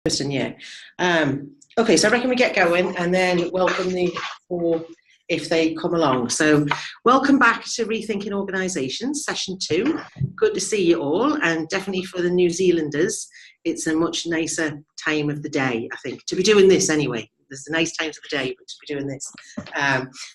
Kristen, yeah. Okay, so I reckon we get going and then welcome the four if they come along. So welcome back to Rethinking Organisations, session 2. Good to see you all, and definitely for the New Zealanders, it's a much nicer time of the day, I think, to be doing this anyway. There's the nice times of the day, but to be doing this.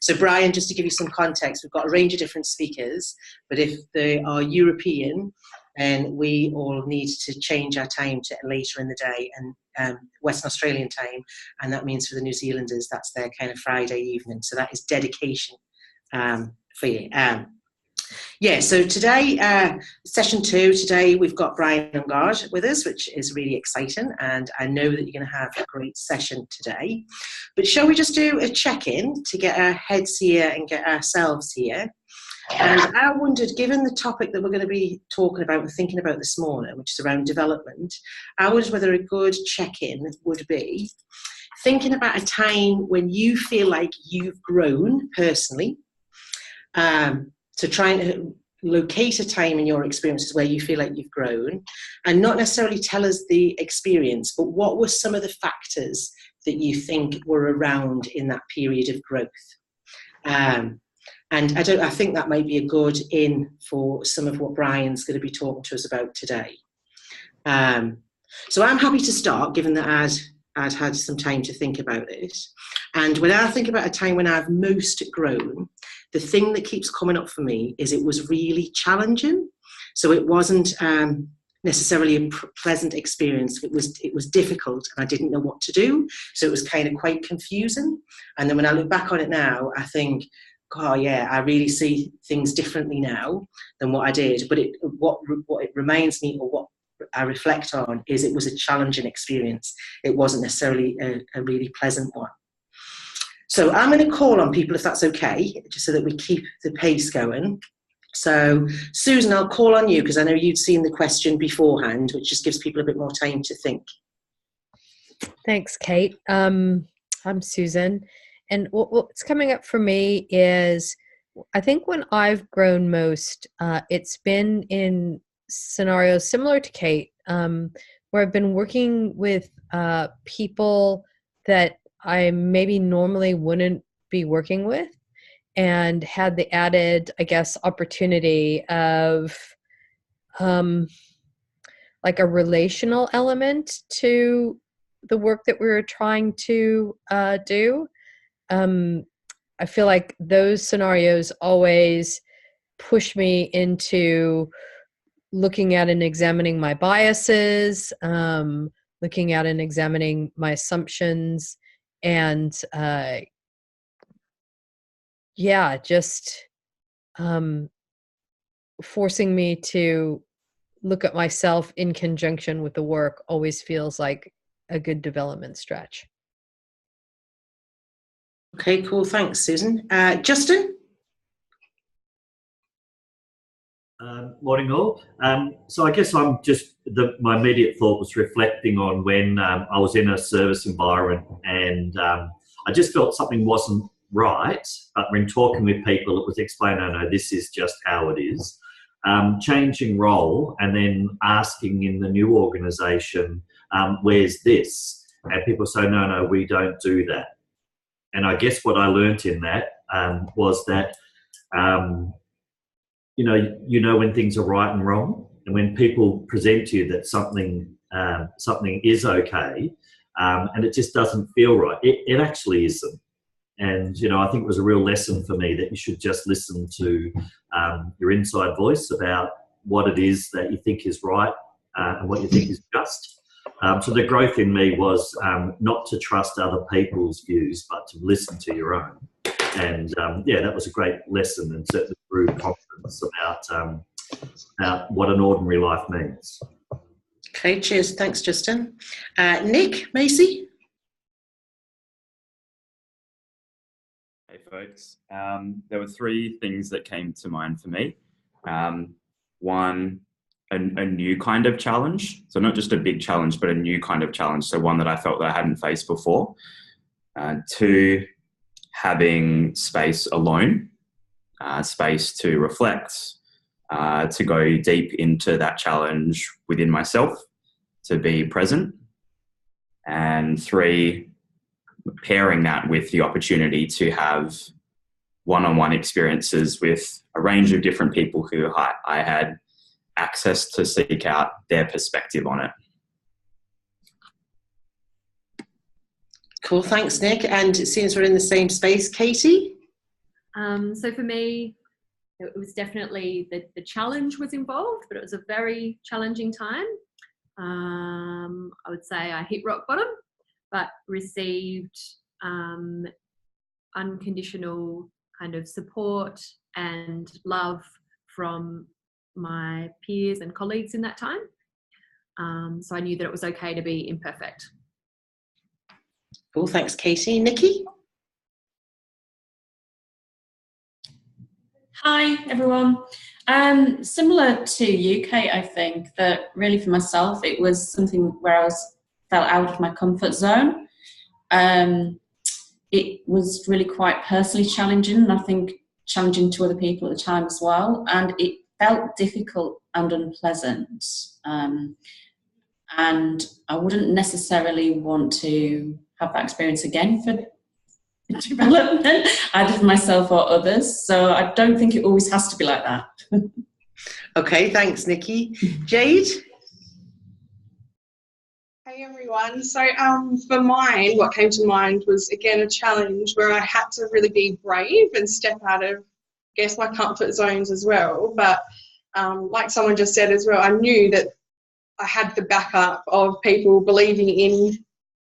So Brian, just to give you some context, we've got a range of different speakers, but if they are European, then we all need to change our time to later in the day, and Western Australian time, and that means for the New Zealanders, that's their kind of Friday evening. So that is dedication for you. Yeah, so today, session 2, today we've got Bryan on guard with us, which is really exciting, and I know that you're going to have a great session today. But shall we just do a check-in to get our heads here and get ourselves here? And I wondered, given the topic that we're going to be talking about and thinking about this morning, which is around development, I wondered whether a good check-in would be thinking about a time when you feel like you've grown personally. So trying to locate a time in your experiences where you feel like you've grown, and not necessarily tell us the experience, but what were some of the factors that you think were around in that period of growth? And I think that might be a good in for some of what Brian's going to be talking to us about today. So I'm happy to start, given that I'd had some time to think about it. And when I think about a time when I've most grown, the thing that keeps coming up for me is it was really challenging. So it wasn't necessarily a pleasant experience. It was difficult, and I didn't know what to do. So it was kind of quite confusing. And then when I look back on it now, I think, oh yeah, I really see things differently now than what I did. But what it reminds me, or what I reflect on, is it was a challenging experience. It wasn't necessarily a really pleasant one. So I'm going to call on people, if that's okay, just so that we keep the pace going. So Susan, I'll call on you because I know you'd seen the question beforehand, which just gives people a bit more time to think. Thanks, Kate. I'm Susan. And what's coming up for me is, I think when I've grown most, it's been in scenarios similar to Kate, where I've been working with people that I maybe normally wouldn't be working with, and had the added, I guess, opportunity of like a relational element to the work that we were trying to do. I feel like those scenarios always push me into looking at and examining my biases, looking at and examining my assumptions, and just forcing me to look at myself in conjunction with the work always feels like a good development stretch. Okay, cool. Thanks, Susan. Justin? Morning all. So I guess I'm just, my immediate thought was reflecting on when I was in a service environment, and I just felt something wasn't right, but when talking with people it was explained, no, this is just how it is. Changing role and then asking in the new organisation, where's this? And people say, no, we don't do that. And I guess what I learnt in that was that, you know when things are right and wrong, and when people present to you that something is okay, and it just doesn't feel right, it actually isn't. And I think it was a real lesson for me that you should just listen to your inside voice about what it is that you think is right and what you think is just. So the growth in me was not to trust other people's views, but to listen to your own. And that was a great lesson, and certainly grew confidence about what an ordinary life means. Okay, cheers. Thanks, Justin. Nick, Macy? Hey, folks. There were 3 things that came to mind for me. One, a new kind of challenge. So not just a big challenge, but a new kind of challenge. So one that I felt that I hadn't faced before. 2, having space alone, space to reflect, to go deep into that challenge within myself, to be present. And 3, pairing that with the opportunity to have one-on-one experiences with a range of different people who I had access to seek out their perspective on it. Cool, thanks, Nick. And since we're in the same space, Katie? So for me, it was definitely the challenge was involved, but it was a very challenging time. I would say I hit rock bottom, but received unconditional kind of support and love from my peers and colleagues in that time. So I knew that it was okay to be imperfect. Cool, thanks, Katie. Nikki? Hi, everyone. Similar to you, Kate, I think that really for myself, it was something where I felt out of my comfort zone. It was really quite personally challenging, and I think challenging to other people at the time as well. And it felt difficult and unpleasant. And I wouldn't necessarily want to have that experience again for development, either for myself or others. So I don't think it always has to be like that. Okay, thanks, Nikki. Jade? Hey everyone. So for mine, what came to mind was again a challenge where I had to really be brave and step out of, I guess, my comfort zones as well. But like someone just said as well, I knew that I had the backup of people believing in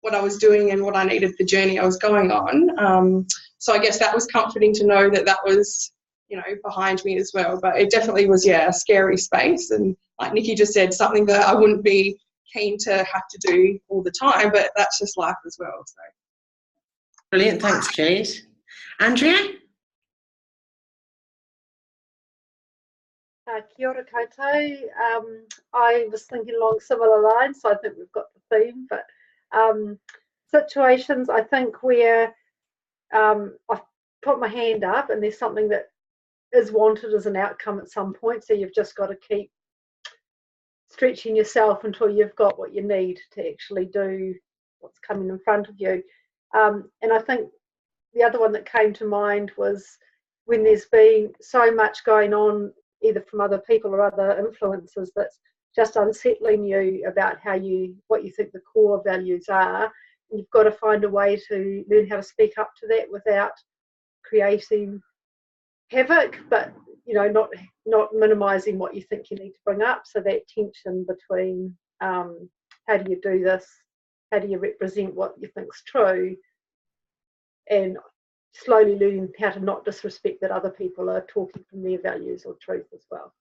what I was doing and what I needed, the journey I was going on. So I guess that was comforting to know that that was, you know, behind me as well. But it definitely was, yeah, a scary space. And like Nikki just said, something that I wouldn't be keen to have to do all the time, but that's just life as well. So Brilliant, thanks, Jade. Andrea? Kia ora koutou. I was thinking along similar lines, so I think we've got the theme, but situations I think where I've put my hand up and there's something that is wanted as an outcome at some point, so you've just got to keep stretching yourself until you've got what you need to actually do what's coming in front of you. And I think the other one that came to mind was when there's been so much going on either from other people or other influences that's just unsettling you about what you think the core values are. And you've got to find a way to learn how to speak up to that without creating havoc, but you know, not minimizing what you think you need to bring up. So that tension between how do you do this, how do you represent what you think's true, and slowly learning how to not disrespect that other people are talking from their values or truth as well.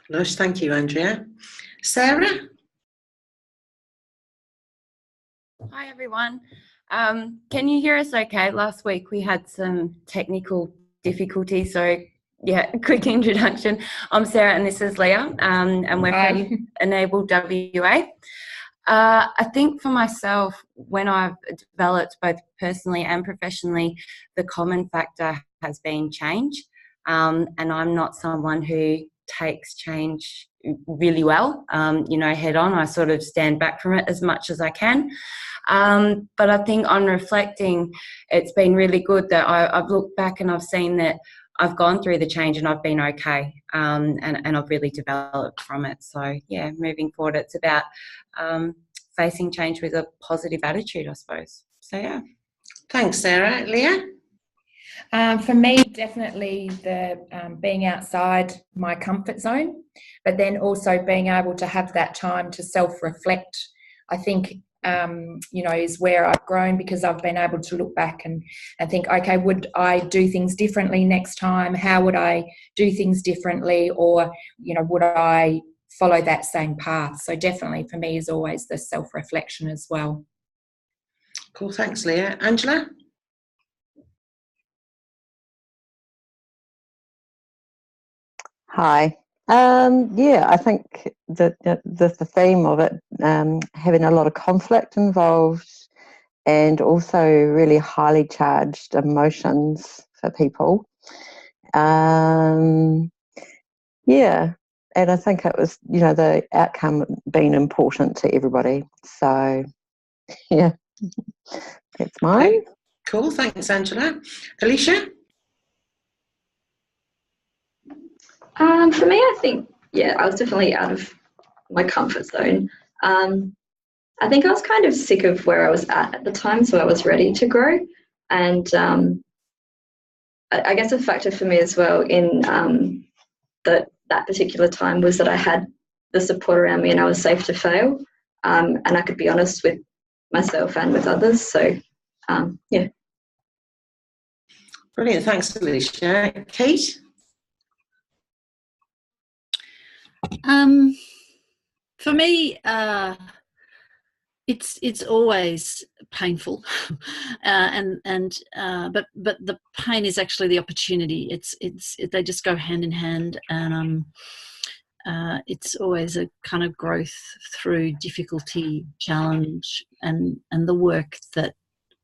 Nice, thank you, Andrea. Sarah? Hi everyone. Can you hear us okay? Last week we had some technical difficulties, so yeah, quick introduction. I'm Sarah and this is Leah, and we're from Enable WA. I think for myself, when I've developed both personally and professionally, the common factor has been change. And I'm not someone who takes change really well, head on. I sort of stand back from it as much as I can. But I think on reflecting, it's been really good that I've looked back and I've seen that I've gone through the change and I've been okay, and I've really developed from it. So yeah, moving forward, it's about facing change with a positive attitude, I suppose. So yeah. Thanks, Sarah. Leah? For me, definitely the being outside my comfort zone, but then also being able to have that time to self-reflect, I think, is where I've grown, because I've been able to look back and think, okay, would I do things differently next time? How would I do things differently? Or, would I follow that same path? So definitely for me is always the self-reflection as well. Cool, thanks, Leah. Angela? Hi. I think the theme of it, having a lot of conflict involved and also really highly charged emotions for people. I think it was, the outcome being important to everybody. So, yeah, that's mine. Okay. Cool, thanks, Angela. Alicia? For me, I think, I was definitely out of my comfort zone. I think I was kind of sick of where I was at the time, so I was ready to grow. And I guess a factor for me as well in that particular time was that I had the support around me and I was safe to fail, and I could be honest with myself and with others. So, yeah. Brilliant, thanks, Alicia. Kate? For me, it's always painful, but the pain is actually the opportunity. They just go hand in hand, and it's always a kind of growth through difficulty, challenge, and the work that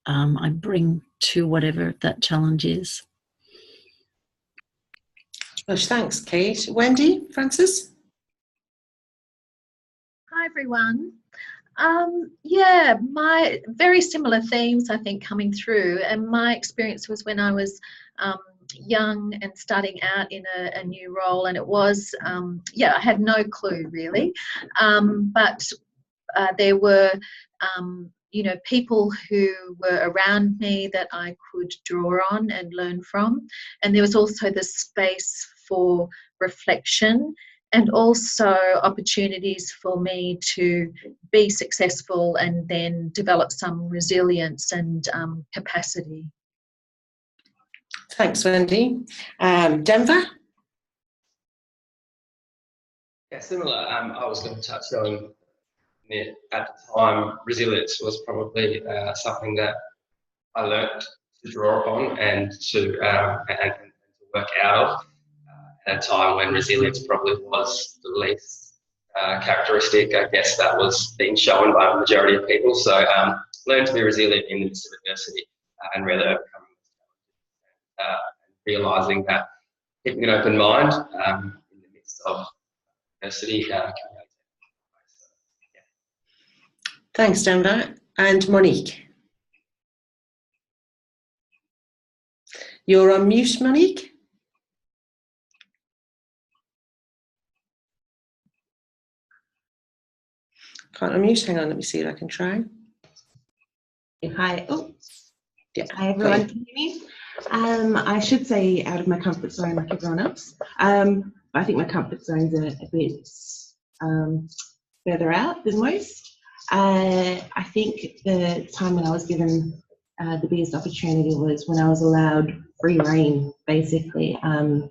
I bring to whatever that challenge is. Gosh, thanks, Kate. Wendy, Francis? Hi, everyone. My very similar themes, I think, coming through. And my experience was when I was young and starting out in a new role, and it was, I had no clue really. But there were, people who were around me that I could draw on and learn from. And there was also the space for reflection and also opportunities for me to be successful and then develop some resilience and capacity. Thanks, Wendy. Denver? Yeah, similar. I was going to touch on it at the time. Resilience was probably something that I learnt to draw upon and to work out of at a time when resilience probably was the least characteristic, I guess, that was being shown by the majority of people. So learn to be resilient in the midst of adversity and really overcoming realising that keeping an open mind in the midst of adversity can be Thanks, Denver. And Monique? You're on mute, Monique? Can't unmute. Hang on, let me see if I can try. Hi. Oh, yeah. Hi, everyone. Can you hear me? I should say out of my comfort zone like everyone else. I think my comfort zone's a bit further out than most. I think the time when I was given the biggest opportunity was when I was allowed free reign, basically. I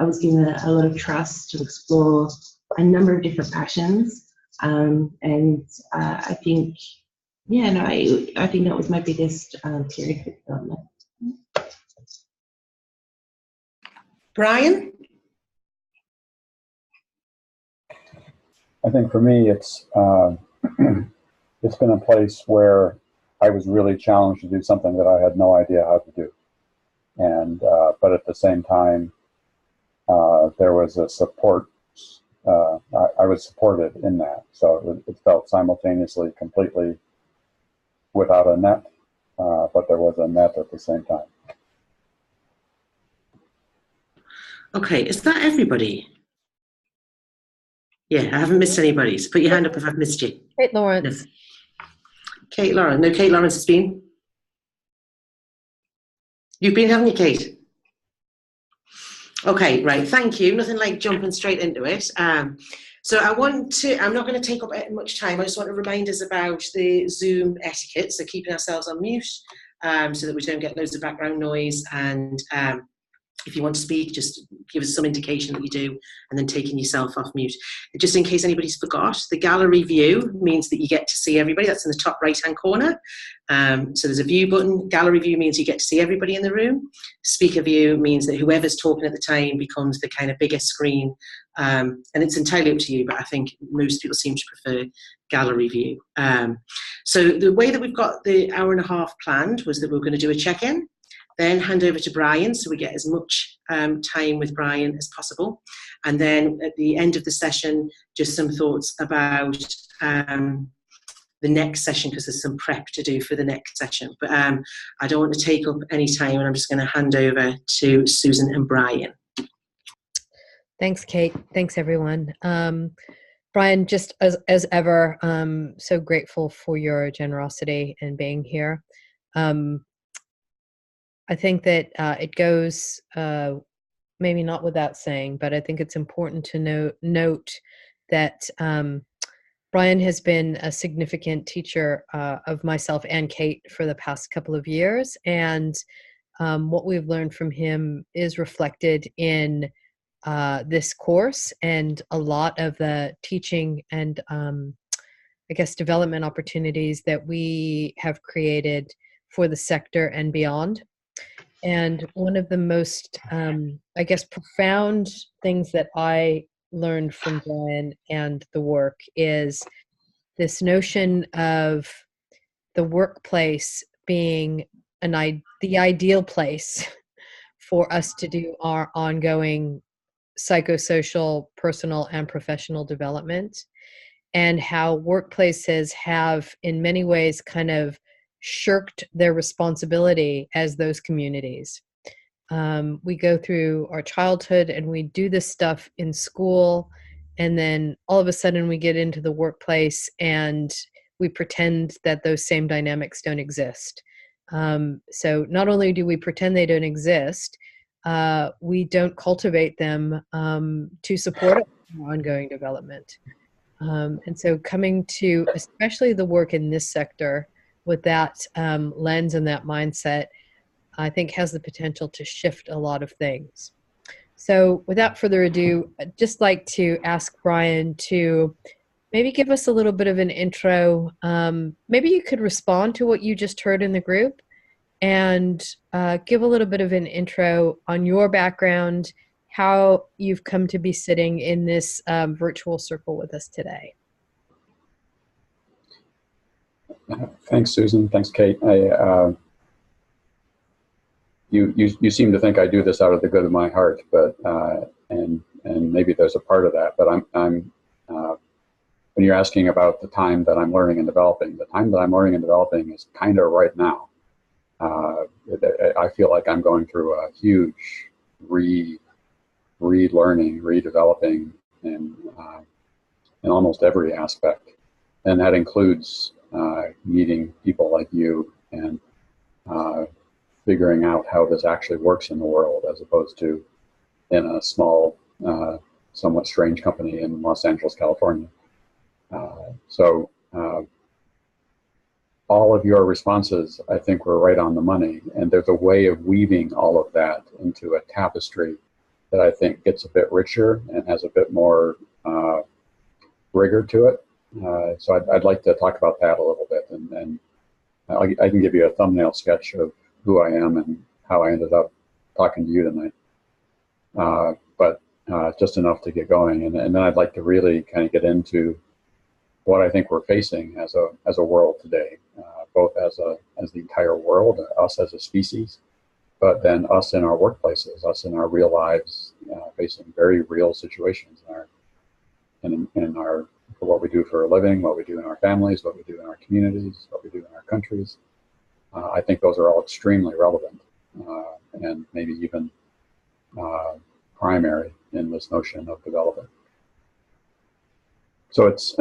was given a lot of trust to explore a number of different passions. I think, I think that was my biggest period of development. Bryan? I think for me, it's it's been a place where I was really challenged to do something that I had no idea how to do, and but at the same time, there was a support. I was supported in that, so it felt simultaneously completely without a net, but there was a net at the same time. Okay, is that everybody? Yeah, I haven't missed anybody. So put your hand up if I've missed you. Kate Lawrence. No. Kate Lawrence. No, Kate Lawrence has been. You've been, haven't you, Kate? Okay, right, thank you. Nothing like jumping straight into it. So I'm not going to take up much time. I just want to remind us about the Zoom etiquette, so keeping ourselves on mute so that we don't get loads of background noise, and if you want to speak, just give us some indication that you do, and then taking yourself off mute. Just in case anybody's forgot, the gallery view means that you get to see everybody. That's in the top right-hand corner. So there's a view button. Gallery view means you get to see everybody in the room. Speaker view means that whoever's talking at the time becomes the kind of bigger screen. And it's entirely up to you, but I think most people seem to prefer gallery view. So the way that we've got the hour and a half planned was that we were going to do a check-in, then hand over to Bryan, so we get as much time with Bryan as possible. And then at the end of the session, just some thoughts about the next session, because there's some prep to do for the next session. But I don't want to take up any time, and I'm just going to hand over to Susan and Brian. Thanks, Kate. Thanks, everyone. Brian, just as ever, so grateful for your generosity and being here. I think that it goes maybe not without saying, but I think it's important to note that Brian has been a significant teacher of myself and Kate for the past couple of years, and what we've learned from him is reflected in this course and a lot of the teaching and I guess development opportunities that we have created for the sector and beyond. And one of the most, I guess, profound things that I learned from Brian and the work is this notion of the workplace being the ideal place for us to do our ongoing psychosocial, personal, and professional development, and how workplaces have in many ways kind of shirked their responsibility as those communities. We go through our childhood and we do this stuff in school, and then all of a sudden we get into the workplace and we pretend that those same dynamics don't exist. So not only do we pretend they don't exist, we don't cultivate them to support our ongoing development. And so coming to especially the work in this sector with that lens and that mindset, I think has the potential to shift a lot of things. So without further ado, I'd just like to ask Brian to maybe give us a little bit of an intro. Maybe you could respond to what you just heard in the group and give a little bit of an intro on your background, how you've come to be sitting in this virtual circle with us today. Thanks, Susan. Thanks, Kate. You seem to think I do this out of the good of my heart, but and maybe there's a part of that. But I'm when you're asking about the time that I'm learning and developing, the time that I'm learning and developing is kind of right now. I feel like I'm going through a huge relearning, redeveloping in almost every aspect, and that includes meeting people like you and figuring out how this actually works in the world, as opposed to in a small, somewhat strange company in Los Angeles, California. So all of your responses, I think, were right on the money, and there's a way of weaving all of that into a tapestry that I think gets a bit richer and has a bit more rigor to it. So I'd like to talk about that a little bit, and I can give you a thumbnail sketch of who I am and how I ended up talking to you tonight. But just enough to get going, and then I'd like to really kind of get into what I think we're facing as a world today, both as the entire world, us as a species, but then us in our workplaces, us in our real lives, facing very real situations in our for what we do for a living, what we do in our families, what we do in our communities, what we do in our countries. I think those are all extremely relevant and maybe even primary in this notion of development. So it's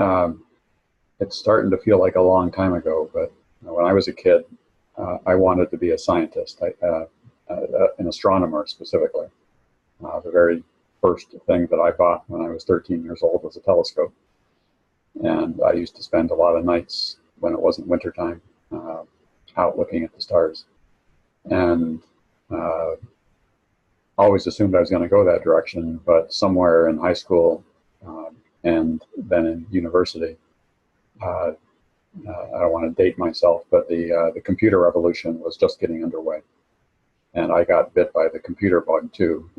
starting to feel like a long time ago, but when I was a kid, I wanted to be a scientist, an astronomer specifically. The very first thing that I bought when I was 13 years old was a telescope. And I used to spend a lot of nights when it wasn't wintertime out looking at the stars. And always assumed I was going to go that direction, but somewhere in high school and then in university, I don't want to date myself, but the computer revolution was just getting underway. And I got bit by the computer bug too.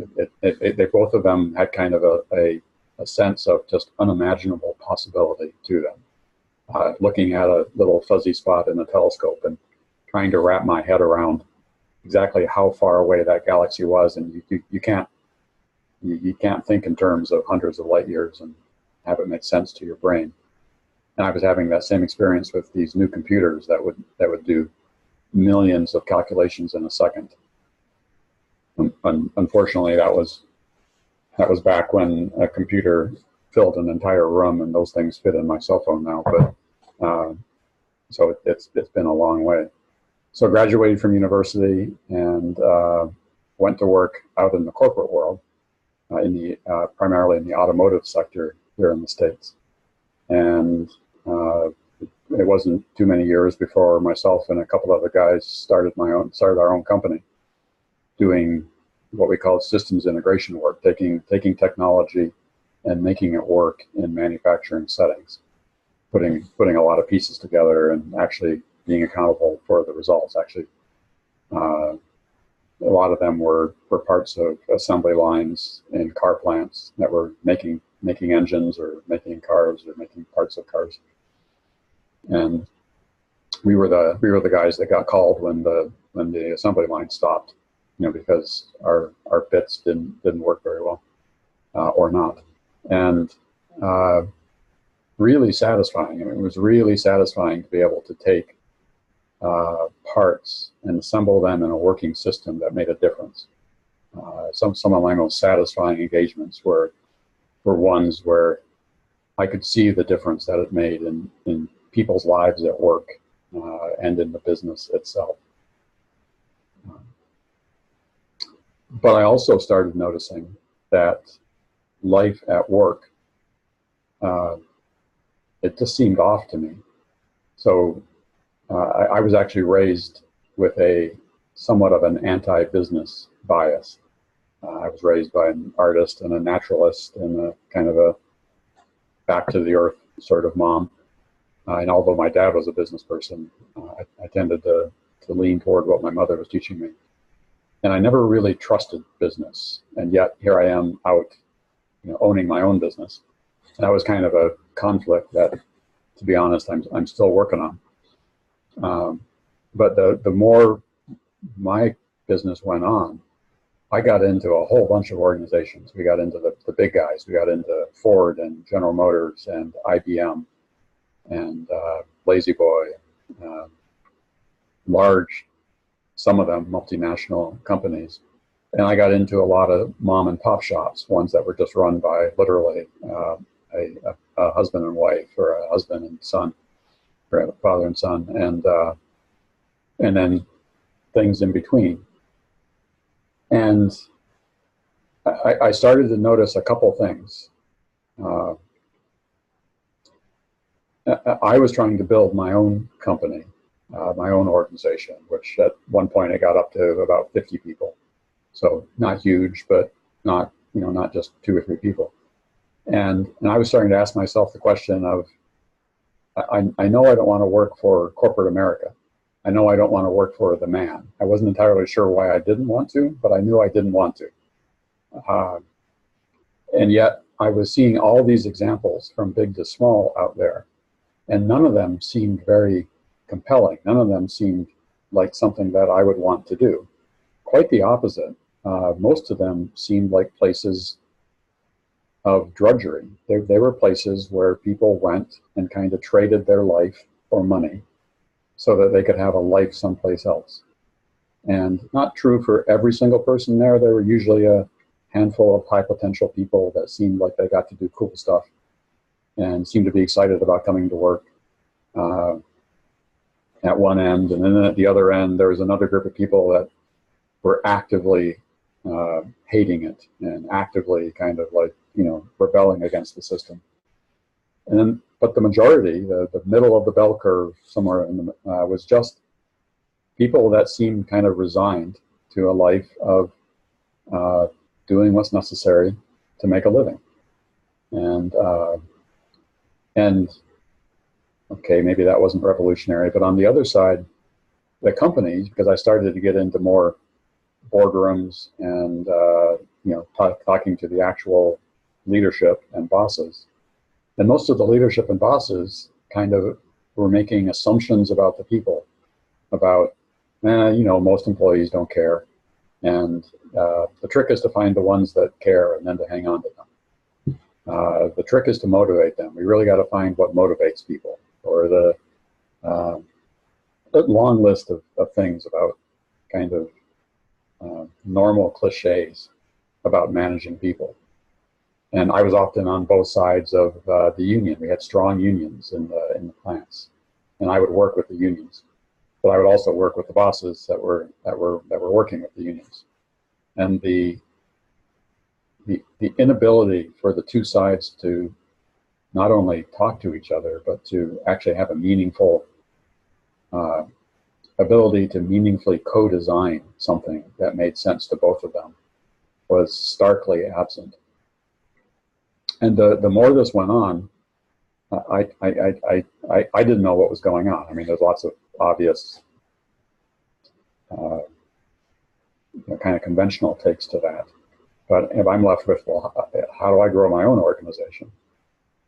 They both of them had kind of a sense of just unimaginable possibility to them. Looking at a little fuzzy spot in the telescope and trying to wrap my head around exactly how far away that galaxy was, and you can't You can't think in terms of hundreds of light years and have it make sense to your brain. And I was having that same experience with these new computers that would do millions of calculations in a second. Unfortunately, that was back when a computer filled an entire room, and those things fit in my cell phone now. But so it's been a long way. So graduated from university and went to work out in the corporate world, primarily in the automotive sector here in the States. And it wasn't too many years before myself and a couple other guys started our own company, doing what we call systems integration work, taking technology and making it work in manufacturing settings, putting a lot of pieces together and actually being accountable for the results. Actually, a lot of them were parts of assembly lines in car plants that were making engines or making cars or making parts of cars. And we were the guys that got called when the assembly line stopped, because our bits didn't work very well, or not. And really satisfying. I mean, it was really satisfying to be able to take parts and assemble them in a working system that made a difference. Some of my most satisfying engagements were ones where I could see the difference that it made in people's lives at work and in the business itself. But I also started noticing that life at work, it just seemed off to me. So I was actually raised with somewhat of an anti-business bias. I was raised by an artist and a naturalist and a kind of a back to the earth sort of mom. And although my dad was a business person, I tended to lean toward what my mother was teaching me. And I never really trusted business. And yet here I am out, owning my own business. And that was kind of a conflict that, to be honest, I'm still working on. But the more my business went on, I got into a whole bunch of organizations. We got into the big guys. We got into Ford and General Motors and IBM and Lazy Boy, large, some of them multinational companies. And I got into a lot of mom and pop shops, ones that were just run by literally a husband and wife, or a husband and son, or a father and son, and then things in between. And I started to notice a couple things. I was trying to build my own company, my own organization, which at one point I got up to about 50 people. So not huge, but not just 2 or 3 people. And I was starting to ask myself the question of, I know I don't want to work for corporate America. I know I don't want to work for the man. I wasn't entirely sure why I didn't want to, but I knew I didn't want to. And yet I was seeing all these examples from big to small out there, and none of them seemed very compelling. None of them seemed like something that I would want to do. Quite the opposite. Most of them seemed like places of drudgery. They were places where people went and kind of traded their life for money so that they could have a life someplace else. And not true for every single person there. There were usually a handful of high potential people that seemed like they got to do cool stuff and seemed to be excited about coming to work at one end. And then at the other end, there was another group of people that were actively hating it and actively kind of like, rebelling against the system. And then, but the majority, the middle of the bell curve somewhere was just people that seemed kind of resigned to a life of doing what's necessary to make a living. And okay, maybe that wasn't revolutionary, but on the other side, the companies, because I started to get into more boardrooms and talking to the actual leadership and bosses, and most of the leadership and bosses kind of were making assumptions about the people, about most employees don't care, And the trick is to find the ones that care and then to hang on to them. The trick is to motivate them. We really got to find what motivates people, or the long list of things about kind of normal cliches about managing people. And I was often on both sides of the union. We had strong unions in the plants, and I would work with the unions, but I would also work with the bosses that were working with the unions. And the inability for the two sides to not only talk to each other, but to actually have a meaningful ability to meaningfully co-design something that made sense to both of them was starkly absent. And the more this went on, I didn't know what was going on. I mean, there's lots of obvious kind of conventional takes to that. But if I'm left with, well, how do I grow my own organization?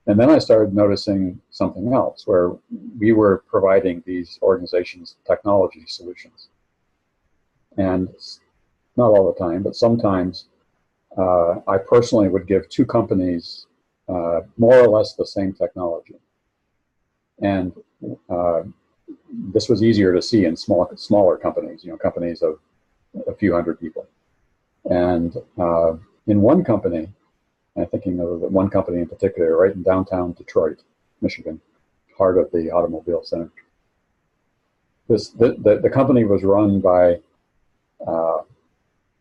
And then I started noticing something else, where we were providing these organizations technology solutions. And not all the time, but sometimes I personally would give two companies more or less the same technology. And this was easier to see in smaller companies, companies of a few hundred people. And in one company, I'm thinking of one company in particular, right in downtown Detroit, Michigan, heart of the automobile center. The company was run by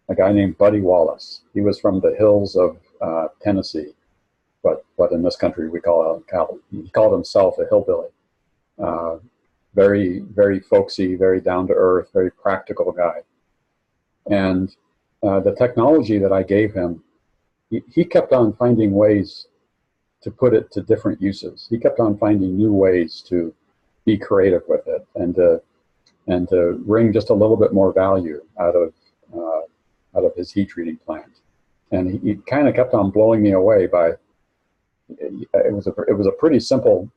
a guy named Buddy Wallace. He was from the hills of Tennessee, but in this country he called himself a hillbilly. Very, very folksy, very down to earth, very practical guy. And the technology that I gave him, he kept on finding ways to put it to different uses. He kept on finding new ways to be creative with it and to wring just a little bit more value out of his heat treating plant. And he kind of kept on blowing me away by, it was a pretty simple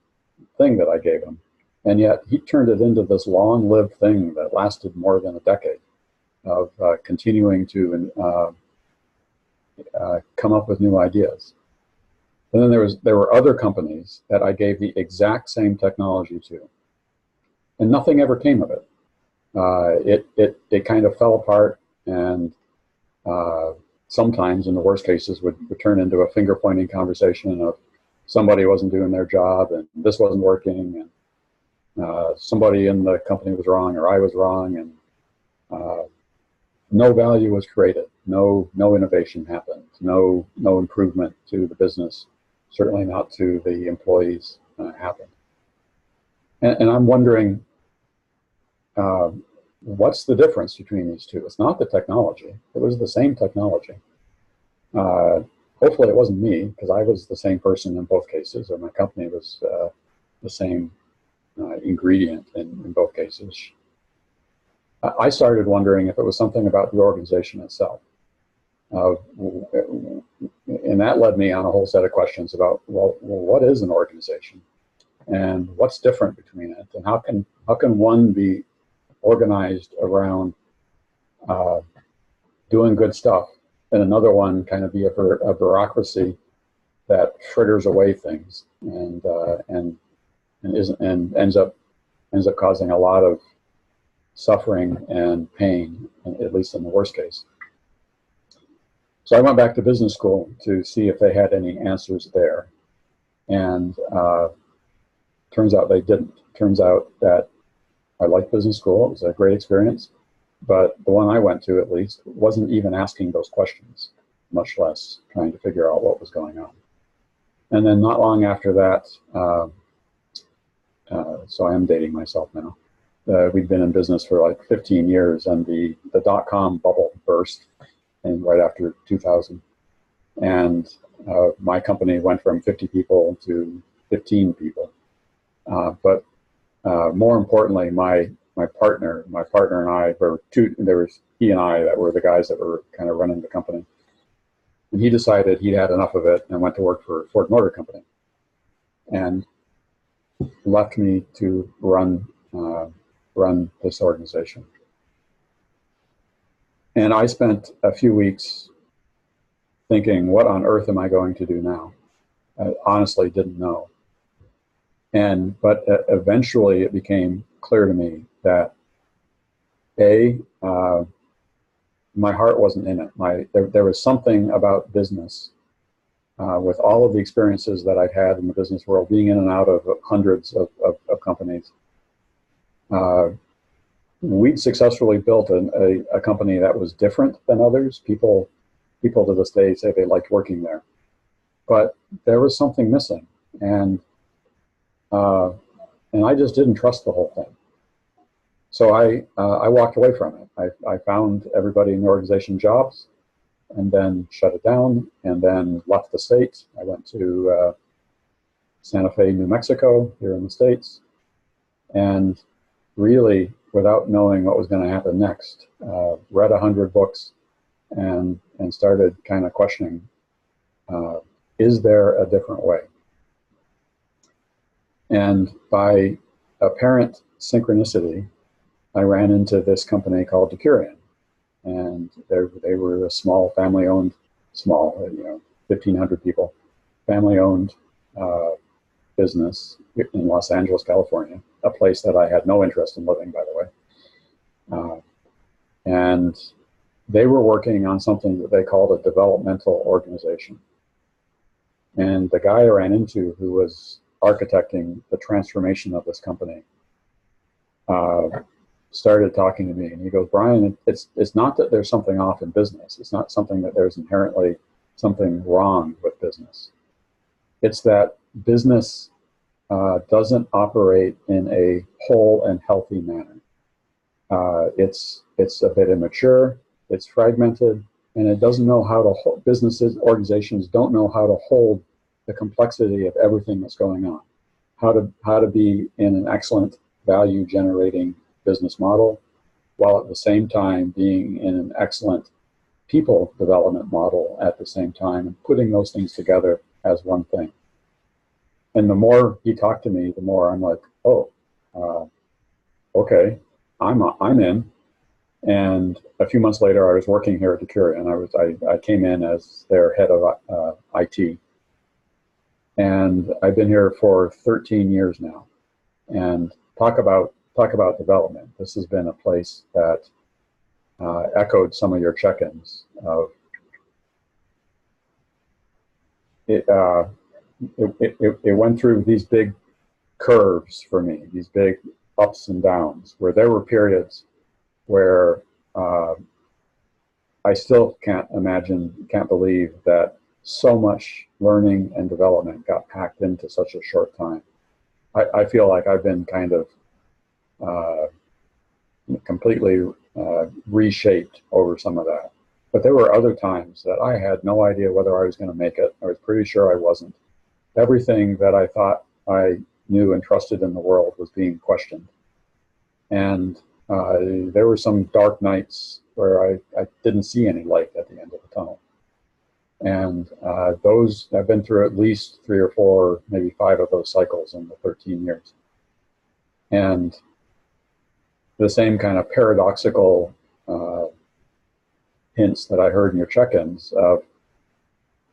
thing that I gave him. And yet he turned it into this long-lived thing that lasted more than a decade of continuing to come up with new ideas. And then there were other companies that I gave the exact same technology to, and nothing ever came of it. It kind of fell apart, and sometimes, in the worst cases, would turn into a finger-pointing conversation of somebody wasn't doing their job and this wasn't working, and somebody in the company was wrong or I was wrong, and no value was created, no innovation happened, no improvement to the business, certainly not to the employees happened. And I'm wondering, what's the difference between these two? It's not the technology. It was the same technology. Hopefully it wasn't me, because I was the same person in both cases, or my company was the same ingredient in both cases. I started wondering if it was something about the organization itself. And that led me on a whole set of questions about, well, what is an organization? And what's different between it? And how can one be organized around doing good stuff, and another one kind of be a bureaucracy that fritters away things and ends up causing a lot of suffering and pain, at least in the worst case. So I went back to business school to see if they had any answers there, and turns out they didn't. Turns out that I liked business school. It was a great experience, but the one I went to, at least, wasn't even asking those questions, much less trying to figure out what was going on. And then not long after that, so I am dating myself now, we'd been in business for like 15 years, and the dot-com bubble burst right after 2000. And my company went from 50 people to 15 people. But more importantly, my partner and I were there was he and I that were the guys that were kind of running the company. And he decided he'd had enough of it and went to work for Ford Motor Company, and left me to run this organization. And I spent a few weeks thinking, what on earth am I going to do now? I honestly didn't know. But eventually it became clear to me that my heart wasn't in it. There was something about business, with all of the experiences that I'd had in the business world, being in and out of hundreds of companies. We'd successfully built a company that was different than others. People to this day say they liked working there, but there was something missing, and I just didn't trust the whole thing. So I walked away from it. I found everybody in the organization jobs, and then shut it down, and then left the States. I went to Santa Fe, New Mexico, here in the States, and really, without knowing what was going to happen next, read 100 books and started kind of questioning, is there a different way? And by apparent synchronicity, I ran into this company called Decurion, and they were a small family-owned, 1,500 people, family-owned business in Los Angeles, California, a place that I had no interest in living, by the way. And they were working on something that they called a developmental organization. And the guy I ran into, who was architecting the transformation of this company, started talking to me, and he goes, "Bryan, it's not that there's something off in business. It's not something that there's inherently something wrong with business. It's that business doesn't operate in a whole and healthy manner. It's a bit immature, it's fragmented, and it doesn't know how to hold, organizations don't know how to hold the complexity of everything that's going on. How to be in an excellent value generating business model, while at the same time being in an excellent people development model at the same time, and putting those things together as one thing." And the more he talked to me, the more I'm like, oh, okay, I'm in. And a few months later, I was working here at Decurion. I came in as their head of IT, and I've been here for 13 years now. And talk about development. This has been a place that echoed some of your check-ins of it. It went through these big curves for me, these big ups and downs, where there were periods where I still can't believe that so much learning and development got packed into such a short time. I feel like I've been kind of completely reshaped over some of that. But there were other times that I had no idea whether I was going to make it. I was pretty sure I wasn't. Everything that I thought I knew and trusted in the world was being questioned. And there were some dark nights where I didn't see any light at the end of the tunnel. And those, I've been through at least 3 or 4, maybe 5 of those cycles in the 13 years. And the same kind of paradoxical hints that I heard in your check-ins of,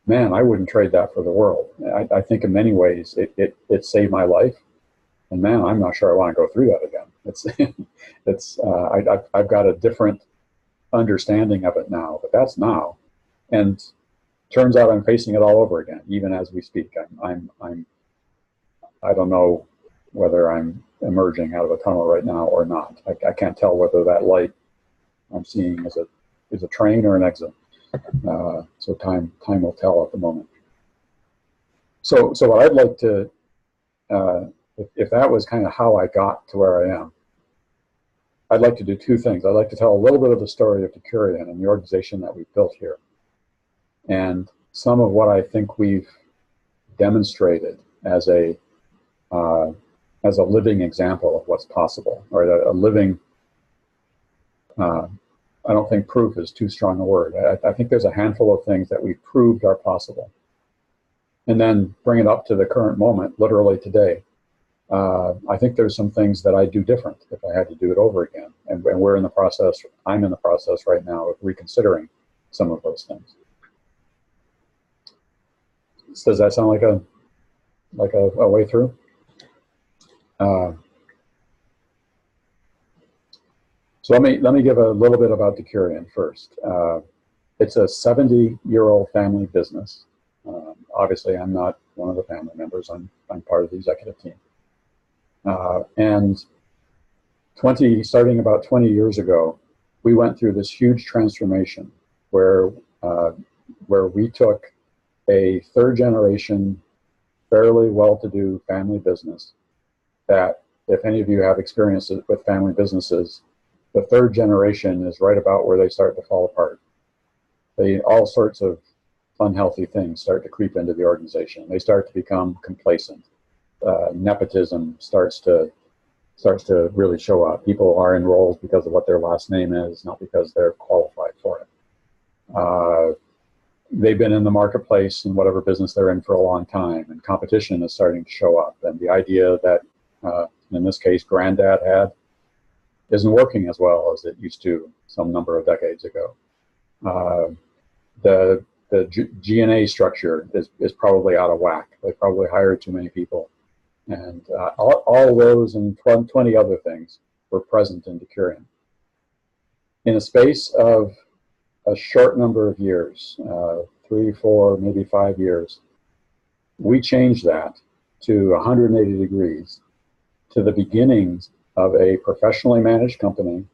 man, I wouldn't trade that for the world. I think in many ways it saved my life. And man, I'm not sure I want to go through that again. I've got a different understanding of it now, but that's now. And turns out I'm facing it all over again, even as we speak. I don't know whether I'm emerging out of a tunnel right now or not. I can't tell whether that light I'm seeing is a train or an exit. So time will tell at the moment. So what I'd like to, if that was kind of how I got to where I am, I'd like to do 2 things. I'd like to tell a little bit of the story of Decurion and the organization that we've built here, and some of what I think we've demonstrated as a living example of what's possible, or a living, I don't think proof is too strong a word. I think there's a handful of things that we've proved are possible. And then bring it up to the current moment, literally today, I think there's some things that I do different if I had to do it over again. And we're in the process, I'm in the process right now of reconsidering some of those things. Does that sound like a way through? So let me give a little bit about Decurion first. It's a 70-year-old family business. Obviously, I'm not one of the family members. I'm part of the executive team. And starting about 20 years ago, we went through this huge transformation where we took a third-generation, fairly well-to-do family business that, if any of you have experience with family businesses, the third generation is right about where they start to fall apart. All sorts of unhealthy things start to creep into the organization. They start to become complacent. Nepotism starts to really show up. People are in roles because of what their last name is, not because they're qualified for it. They've been in the marketplace in whatever business they're in for a long time, and competition is starting to show up. And the idea that, in this case, Granddad had, isn't working as well as it used to some number of decades ago. The G&A structure is probably out of whack. They probably hired too many people. And all those and 20 other things were present in Decurion. In a space of a short number of years, 3, 4, maybe 5 years, we changed that to 180 degrees to the beginnings of a professionally managed company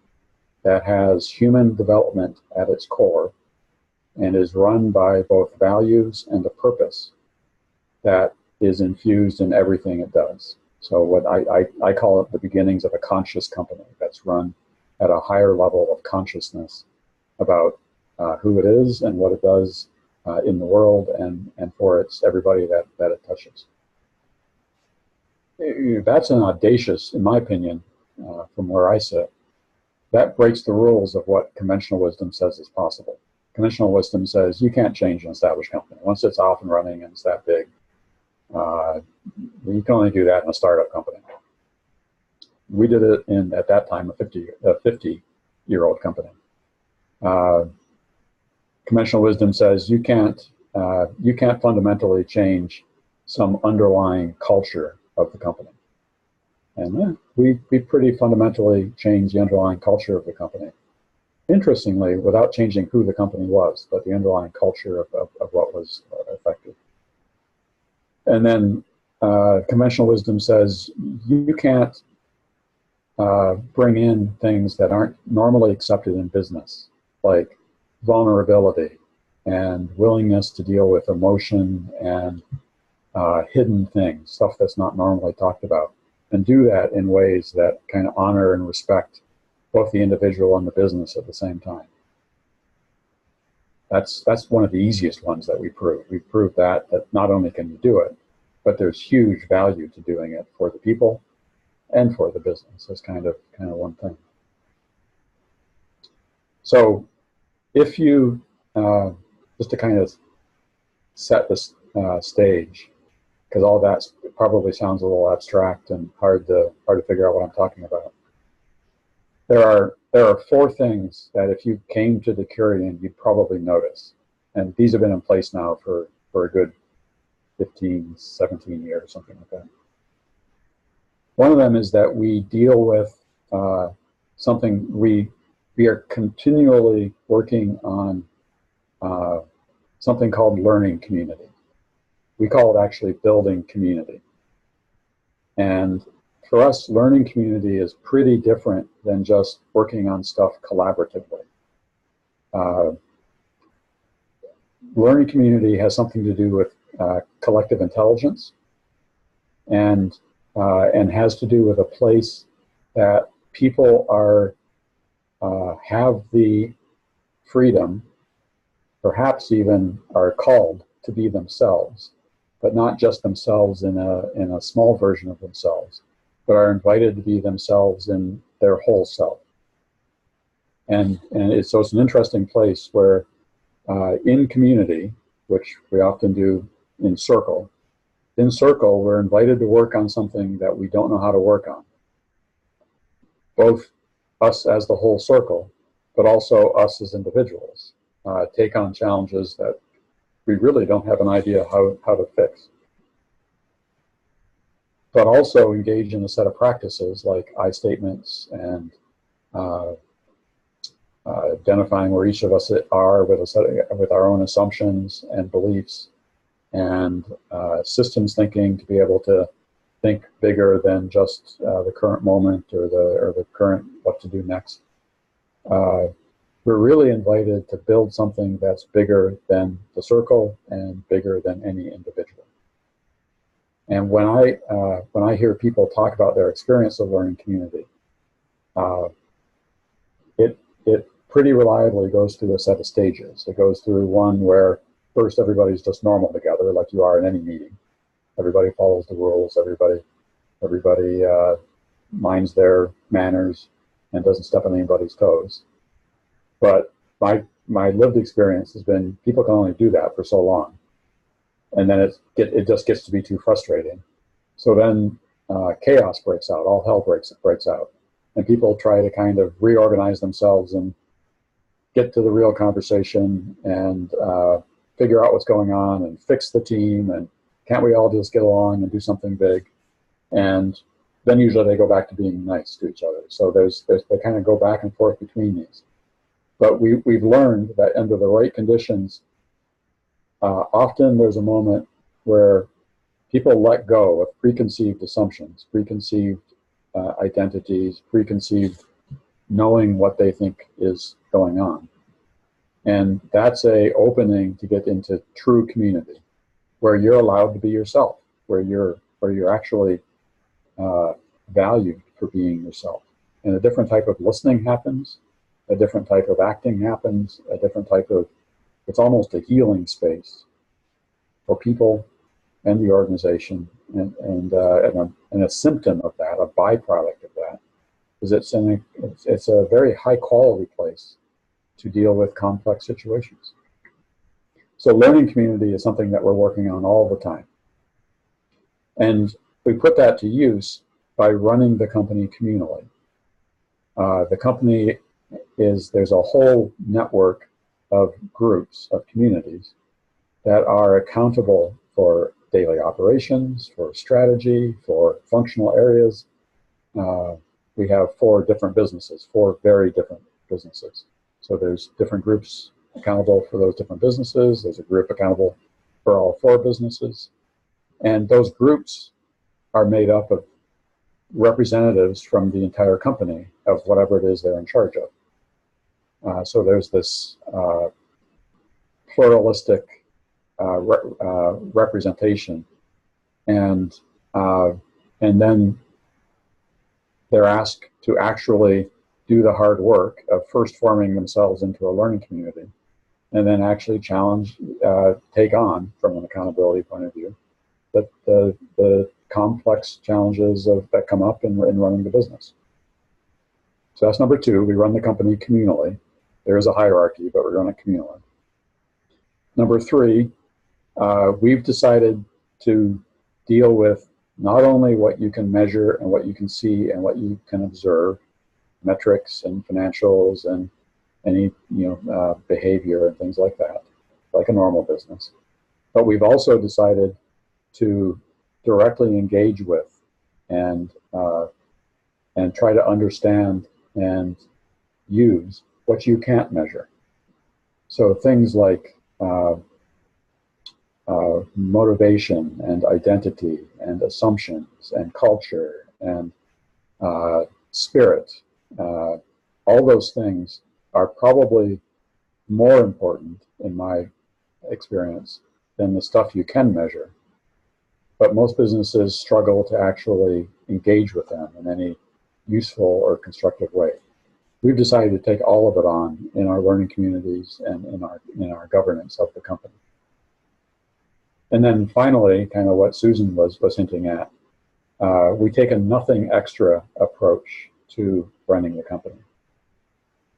that has human development at its core and is run by both values and a purpose that is infused in everything it does. So what I call it the beginnings of a conscious company that's run at a higher level of consciousness about who it is and what it does in the world and for everybody that it touches. That's an audacious, in my opinion, from where I sit, that breaks the rules of what conventional wisdom says is possible. Conventional wisdom says you can't change an established company. Once it's off and running and it's that big, you can only do that in a startup company. We did it in, at that time, a 50-year-old company. Conventional wisdom says you can't fundamentally change some underlying culture of the company. And we pretty fundamentally changed the underlying culture of the company. Interestingly, without changing who the company was, but the underlying culture of what was effective. And then conventional wisdom says you can't bring in things that aren't normally accepted in business, like vulnerability and willingness to deal with emotion and hidden things, stuff that's not normally talked about, and do that in ways that kind of honor and respect both the individual and the business at the same time. That's one of the easiest ones that we prove. We proved that not only can you do it, but there's huge value to doing it for the people and for the business. It's kind of one thing. So if you, just to kind of set this stage, because all that probably sounds a little abstract and hard to figure out what I'm talking about. There are 4 things that if you came to Decurion, you'd probably notice. And these have been in place now for a good 15, 17 years, something like that. One of them is that we deal with something, we are continually working on something called learning community. We call it actually building community. And for us, learning community is pretty different than just working on stuff collaboratively. Learning community has something to do with collective intelligence and has to do with a place that people have the freedom, perhaps even are called to be themselves, but not just themselves in a small version of themselves, but are invited to be themselves in their whole self. And so it's an interesting place where in community, which we often do in circle, in circle, we're invited to work on something that we don't know how to work on. Both us as the whole circle, but also us as individuals, take on challenges that we really don't have an idea how to fix. But also engage in a set of practices like I statements and identifying where each of us are with our own assumptions and beliefs, and systems thinking to be able to think bigger than just the current moment or the current what to do next. We're really invited to build something that's bigger than the circle and bigger than any individual. And when I hear people talk about their experience of learning community, it pretty reliably goes through a set of stages. It goes through one where first everybody's just normal together, like you are in any meeting. Everybody follows the rules. Everybody minds their manners and doesn't step on anybody's toes. But my lived experience has been people can only do that for so long, and then it just gets to be too frustrating. So then chaos breaks out. All hell breaks out, and people try to kind of reorganize themselves and get to the real conversation and figure out what's going on and fix the team, and can't we all just get along and do something big? And then usually they go back to being nice to each other. So they kind of go back and forth between these. But we've learned that under the right conditions, often there's a moment where people let go of preconceived assumptions, preconceived identities, preconceived knowing what they think is going on. And that's a opening to get into true community, where you're allowed to be yourself, where you're actually valued for being yourself. And a different type of listening happens, a different type of acting happens, a different type of, it's almost a healing space for people and the organization. And a symptom of that, a byproduct of that, is it's a very high quality place to deal with complex situations. So learning community is something that we're working on all the time. And we put that to use by running the company communally. The company there's a whole network of groups, of communities that are accountable for daily operations, for strategy, for functional areas. We have 4 different businesses, 4 very different businesses. So there's different groups accountable for those different businesses. There's a group accountable for all 4 businesses. And those groups are made up of representatives from the entire company of whatever it is they're in charge of. So there's this pluralistic representation, and then they're asked to actually do the hard work of first forming themselves into a learning community, and then actually challenge, take on, from an accountability point of view, the complex challenges that come up in running the business. So that's number 2. We run the company communally. There is a hierarchy, but we run it communally. Number 3, we've decided to deal with not only what you can measure and what you can see and what you can observe, metrics and financials and any behavior and things like that, like a normal business, but we've also decided to directly engage with and try to understand and use what you can't measure. So things like motivation and identity and assumptions and culture and spirit, all those things are probably more important in my experience than the stuff you can measure. But most businesses struggle to actually engage with them in any useful or constructive way. We've decided to take all of it on in our learning communities and in our governance of the company. And then finally, kind of what Susan was hinting at, we take a nothing extra approach to running the company.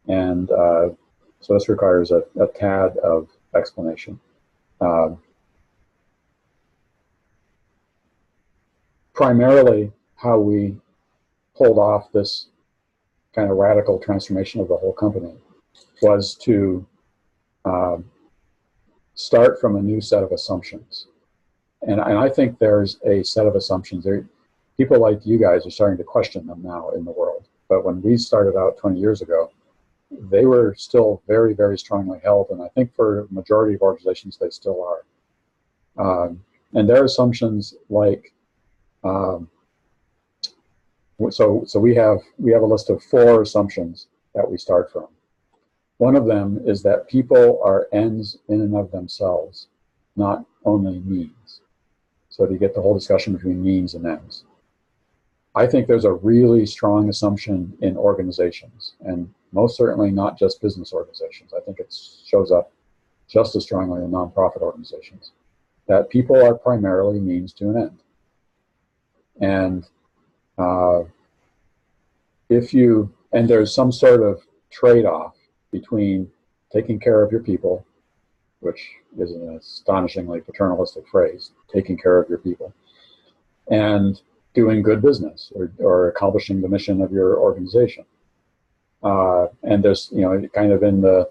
And so this requires a tad of explanation. primarily how we pulled off this kind of radical transformation of the whole company was to start from a new set of assumptions. And I think there's a set of assumptions there. People like you guys are starting to question them now in the world. But when we started out 20 years ago, they were still very, very strongly held. And I think for the majority of organizations, they still are. And their assumptions like, so we have a list of 4 assumptions that we start from. One of them is that people are ends in and of themselves, not only means. So you get the whole discussion between means and ends. I think there's a really strong assumption in organizations, and most certainly not just business organizations. I think it shows up just as strongly in nonprofit organizations, that people are primarily means to an end. And and there's some sort of trade-off between taking care of your people, which is an astonishingly paternalistic phrase, taking care of your people, and doing good business or accomplishing the mission of your organization. And there's, kind of in the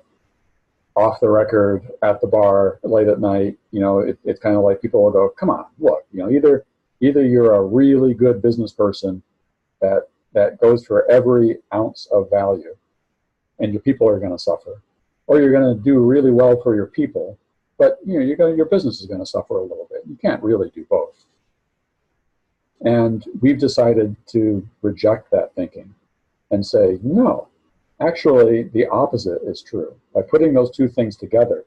off the record, at the bar, late at night, it's kind of like people will go, come on, look, either you're a really good business person that goes for every ounce of value, and your people are going to suffer, or you're going to do really well for your people, but your business is going to suffer a little bit. You can't really do both. And we've decided to reject that thinking and say, no, actually the opposite is true. By putting those two things together,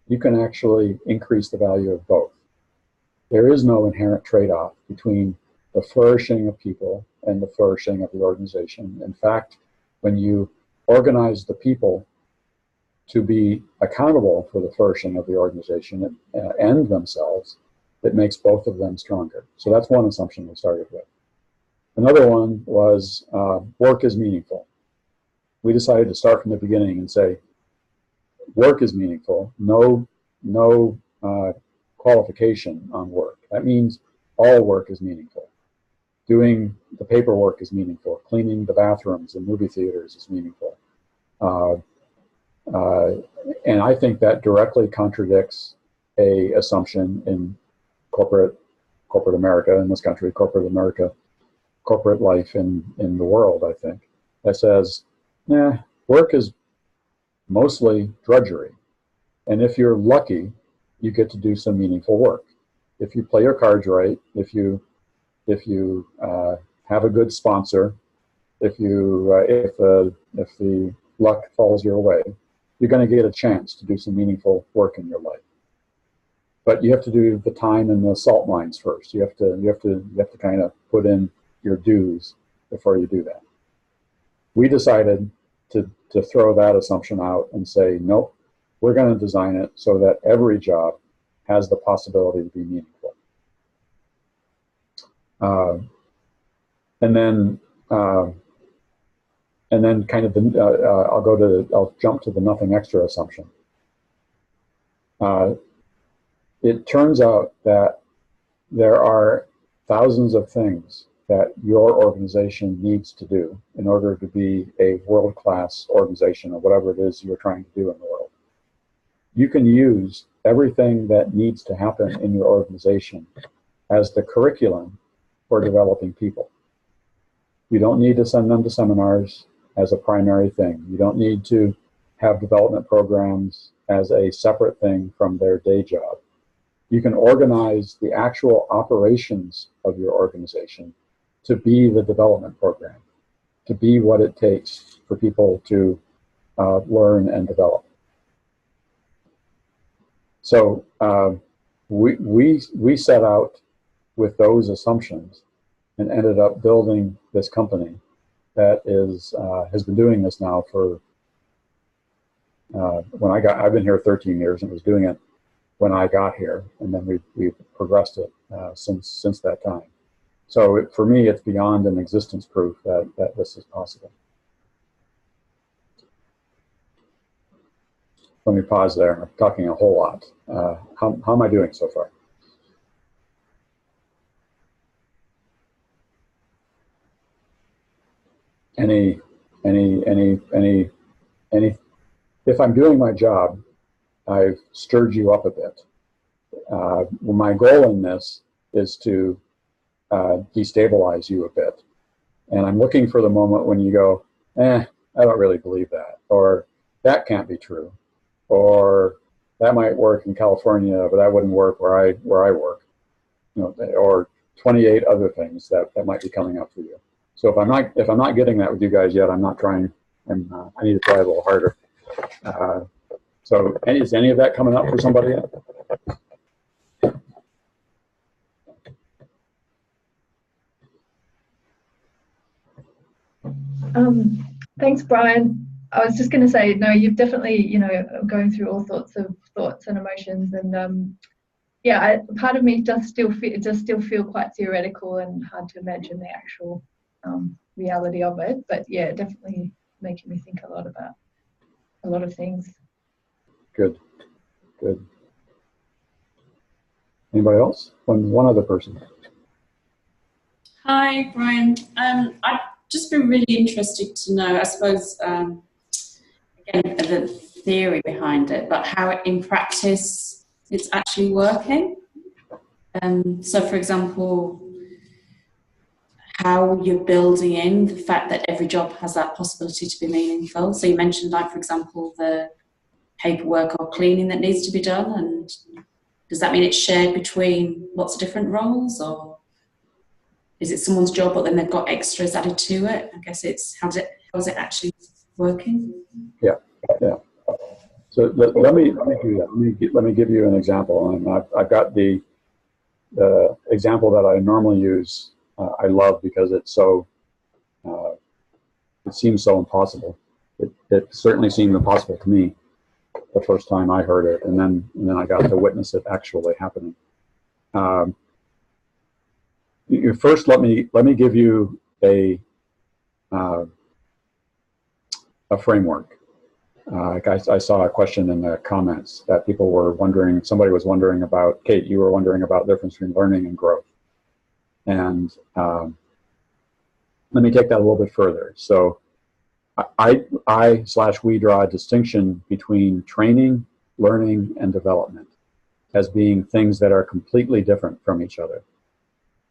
you can actually increase the value of both. There is no inherent trade-off between the flourishing of people and the flourishing of the organization. In fact, when you organize the people to be accountable for the flourishing of the organization and themselves, it makes both of them stronger. So that's one assumption we started with. Another one was work is meaningful. We decided to start from the beginning and say, work is meaningful, no qualification on work. That means all work is meaningful. Doing the paperwork is meaningful. Cleaning the bathrooms in movie theaters is meaningful. And I think that directly contradicts a assumption in corporate America, in this country, corporate life in the world, I think, that says, work is mostly drudgery. And if you're lucky, you get to do some meaningful work. If you play your cards right, if you have a good sponsor, if the luck falls your way, you're going to get a chance to do some meaningful work in your life. But you have to do the time in the salt mines first. You have to kind of put in your dues before you do that. We decided to throw that assumption out and say, nope, we're going to design it so that every job has the possibility to be meaningful. And then kind of I'll jump to the nothing extra assumption. It turns out that there are thousands of things that your organization needs to do in order to be a world-class organization or whatever it is you're trying to do in the world. You can use everything that needs to happen in your organization as the curriculum for developing people. You don't need to send them to seminars as a primary thing. You don't need to have development programs as a separate thing from their day job. You can organize the actual operations of your organization to be the development program, to be what it takes for people to learn and develop. So we set out with those assumptions and ended up building this company that has been doing this now for I've been here 13 years and was doing it when I got here, and then we've progressed it since that time. So for me, it's beyond an existence proof that this is possible. Let me pause there. I'm talking a whole lot. How am I doing so far? any, if I'm doing my job, I've stirred you up a bit. Well, my goal in this is to destabilize you a bit. And I'm looking for the moment when you go, I don't really believe that, or that can't be true, or that might work in California, but that wouldn't work where I work, or 28 other things that might be coming up for you. So if I'm not getting that with you guys yet, I'm not trying. I need to try a little harder. So is any of that coming up for somebody yet? Thanks, Brian. I was just going to say, no, you've definitely, going through all sorts of thoughts and emotions, and part of me does still feel quite theoretical and hard to imagine the actual reality of it. But yeah, definitely making me think a lot about a lot of things. Good. Anybody else? One other person. Hi, Brian. I'd just be really interested to know, I suppose, again, the theory behind it, but how in practice it's actually working. So, for example, how you're building in the fact that every job has that possibility to be meaningful. So you mentioned, like, for example, the paperwork or cleaning that needs to be done, and does that mean it's shared between lots of different roles, or is it someone's job but then they've got extras added to it? I guess it's how is it actually working? Yeah. So let me do that. Let me give you an example. And I've got the example that I normally use. I love because it's so it seems so impossible. It certainly seemed impossible to me the first time I heard it, and then I got to witness it actually happening. First, let me give you a framework. I saw a question in the comments that people were wondering. Somebody was wondering about, Kate, you were wondering about the difference between learning and growth. And let me take that a little bit further. So we draw a distinction between training, learning, and development as being things that are completely different from each other.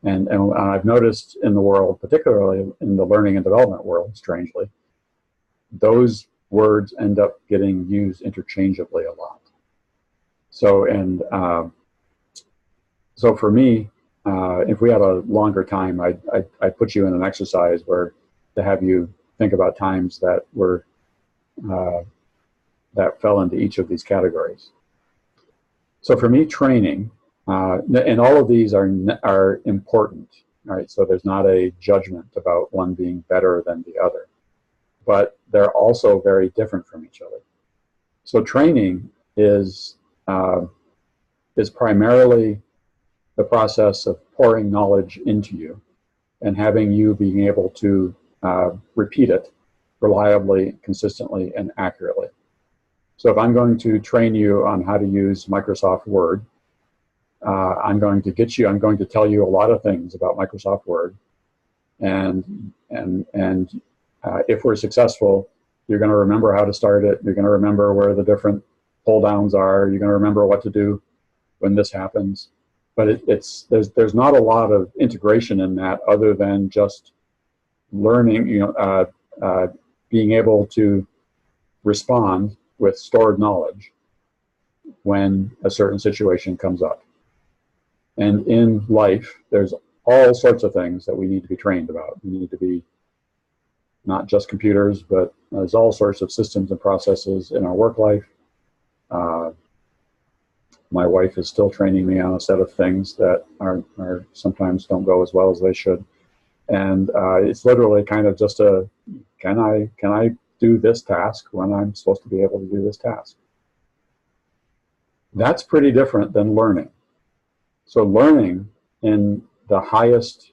And I've noticed in the world, particularly in the learning and development world, strangely, those words end up getting used interchangeably a lot. So for me, if we had a longer time, I'd put you in an exercise where to have you think about times that were that fell into each of these categories. So for me, training, and all of these are important, right? So there's not a judgment about one being better than the other, but they're also very different from each other. So training is primarily the process of pouring knowledge into you and having you being able to repeat it reliably, consistently, and accurately. So if I'm going to train you on how to use Microsoft Word, I'm going to tell you a lot of things about Microsoft Word, and if we're successful, you're going to remember how to start it. You're going to remember where the different pull downs are. You're going to remember what to do when this happens. But there's not a lot of integration in that other than just learning, being able to respond with stored knowledge when a certain situation comes up. And in life, there's all sorts of things that we need to be trained about. We need to be not just computers, but there's all sorts of systems and processes in our work life. My wife is still training me on a set of things that are sometimes don't go as well as they should. And it's literally kind of just can I do this task when I'm supposed to be able to do this task? That's pretty different than learning. So learning in the highest,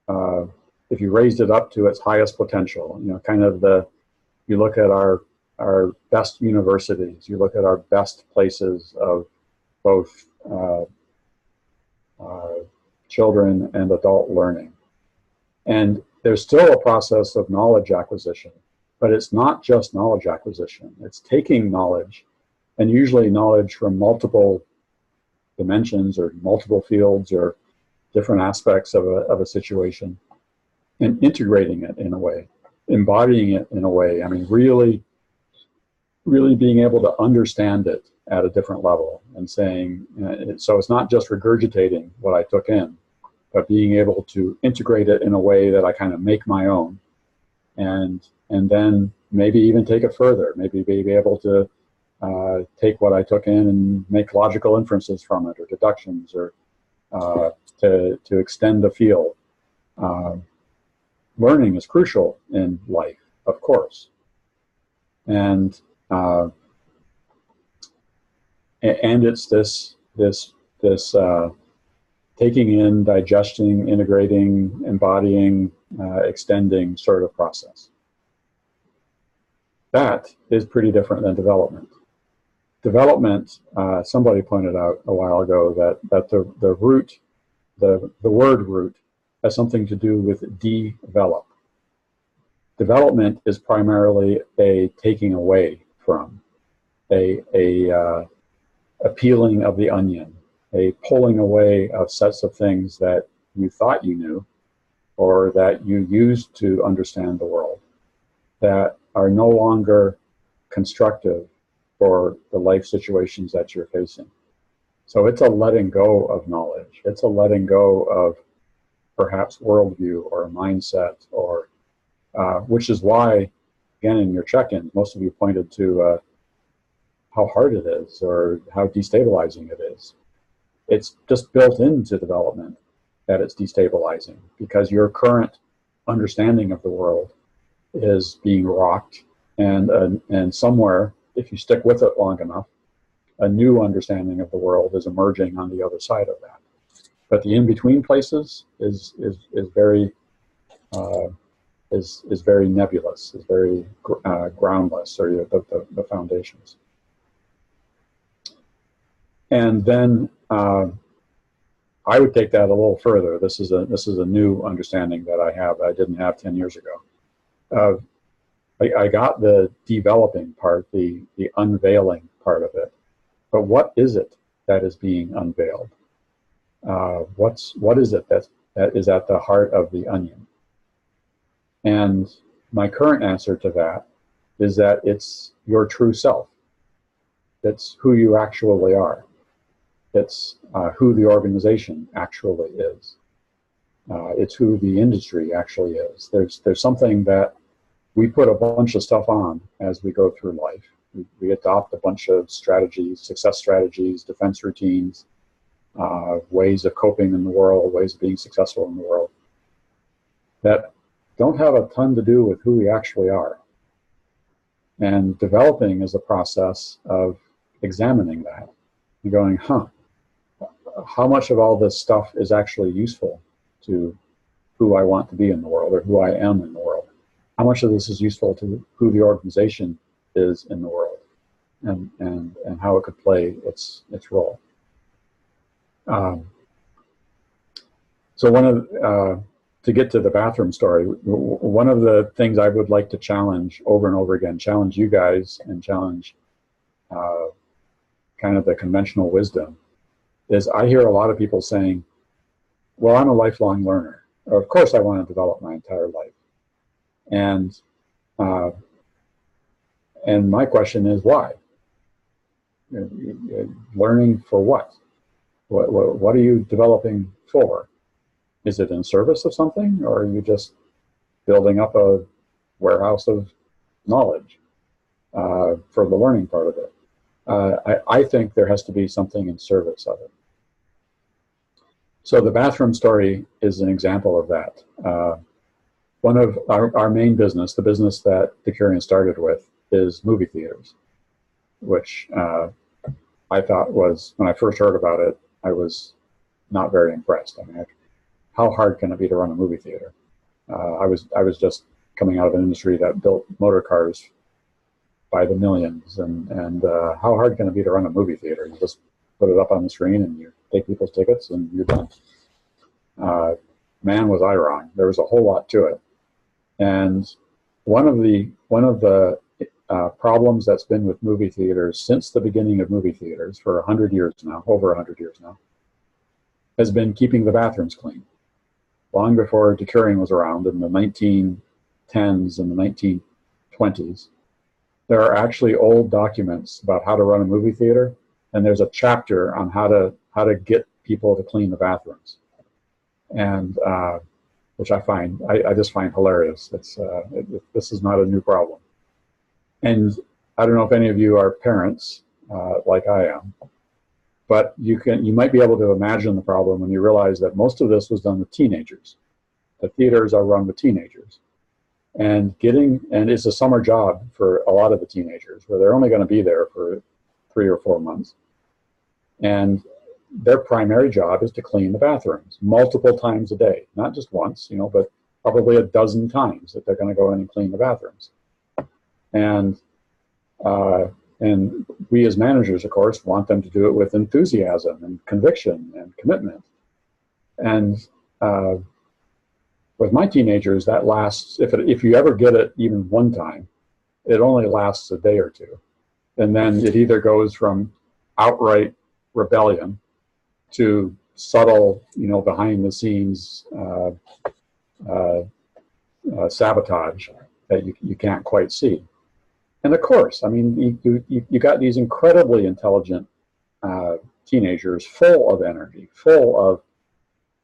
if you raised it up to its highest potential, you look at our best universities, you look at our best places of both children and adult learning. And there's still a process of knowledge acquisition, but it's not just knowledge acquisition. It's taking knowledge, and usually knowledge from multiple dimensions or multiple fields or different aspects of a situation, and integrating it in a way, embodying it in a way. I mean, really being able to understand it at a different level and saying, so it's not just regurgitating what I took in, but being able to integrate it in a way that I kind of make my own, and then maybe even take it further, maybe be able to take what I took in and make logical inferences from it, or deductions, or to extend a field. Learning is crucial in life, of course, and it's this taking in, digesting, integrating, embodying, extending sort of process. That is pretty different than development. Development, somebody pointed out a while ago that the root, the word root, has something to do with develop. Development is primarily a taking away from, a peeling of the onion, a pulling away of sets of things that you thought you knew or that you used to understand the world that are no longer constructive for the life situations that you're facing. So it's a letting go of knowledge. It's a letting go of perhaps worldview or a mindset, or which is why, again, in your check-in, most of you pointed to how hard it is or how destabilizing it is. It's just built into development that it's destabilizing because your current understanding of the world is being rocked, and somewhere, if you stick with it long enough, a new understanding of the world is emerging on the other side of that. But the in-between places is very nebulous, is very groundless, or the foundations. And then I would take that a little further. This is a new understanding that I have that I didn't have 10 years ago. I got the developing part, the unveiling part of it, but what is it that is being unveiled? What is it that is at the heart of the onion? And my current answer to that is that it's your true self. It's who you actually are. It's who the organization actually is. It's who the industry actually is. There's something that we put a bunch of stuff on as we go through life. We adopt a bunch of strategies, success strategies, defense routines, ways of coping in the world, ways of being successful in the world, that don't have a ton to do with who we actually are. And developing is a process of examining that and going, how much of all this stuff is actually useful to who I want to be in the world or who I am in the world? How much of this is useful to who the organization is in the world, and how it could play its role? So one of to get to the bathroom story, one of the things I would like to challenge over and over again, challenge you guys and challenge kind of the conventional wisdom, is I hear a lot of people saying, well, I'm a lifelong learner. Of course I want to develop my entire life. And my question is, why? Learning for what? What are you developing for? Is it in service of something, or are you just building up a warehouse of knowledge for the learning part of it? I think there has to be something in service of it. So the bathroom story is an example of that. One of our main business, the business that Decurion started with, is movie theaters, which I thought was, when I first heard about it, I was not very impressed. I mean, how hard can it be to run a movie theater? I was just coming out of an industry that built motor cars by the millions, and how hard can it be to run a movie theater? You just put it up on the screen and you take people's tickets and you're done. Man, was I wrong. There was a whole lot to it. And one of the problems that's been with movie theaters since the beginning of movie theaters for 100 years now, over 100 years now, has been keeping the bathrooms clean. Long before decuring was around in the 1910s and the 1920s, there are actually old documents about how to run a movie theater, and there's a chapter on how to get people to clean the bathrooms, and which I just find hilarious. This is not a new problem. And I don't know if any of you are parents like I am, but you might be able to imagine the problem when you realize that most of this was done with teenagers. The theaters are run with teenagers, and it's a summer job for a lot of the teenagers, where they're only going to be there for 3 or 4 months, and their primary job is to clean the bathrooms multiple times a day, not just once, but probably a dozen times that they're going to go in and clean the bathrooms. And we as managers, of course, want them to do it with enthusiasm and conviction and commitment. And with my teenagers, that lasts, if you ever get it even one time, it only lasts a day or two. And then it either goes from outright rebellion to subtle, behind the scenes sabotage that you can't quite see. And of course, I mean, you got these incredibly intelligent teenagers, full of energy, full of,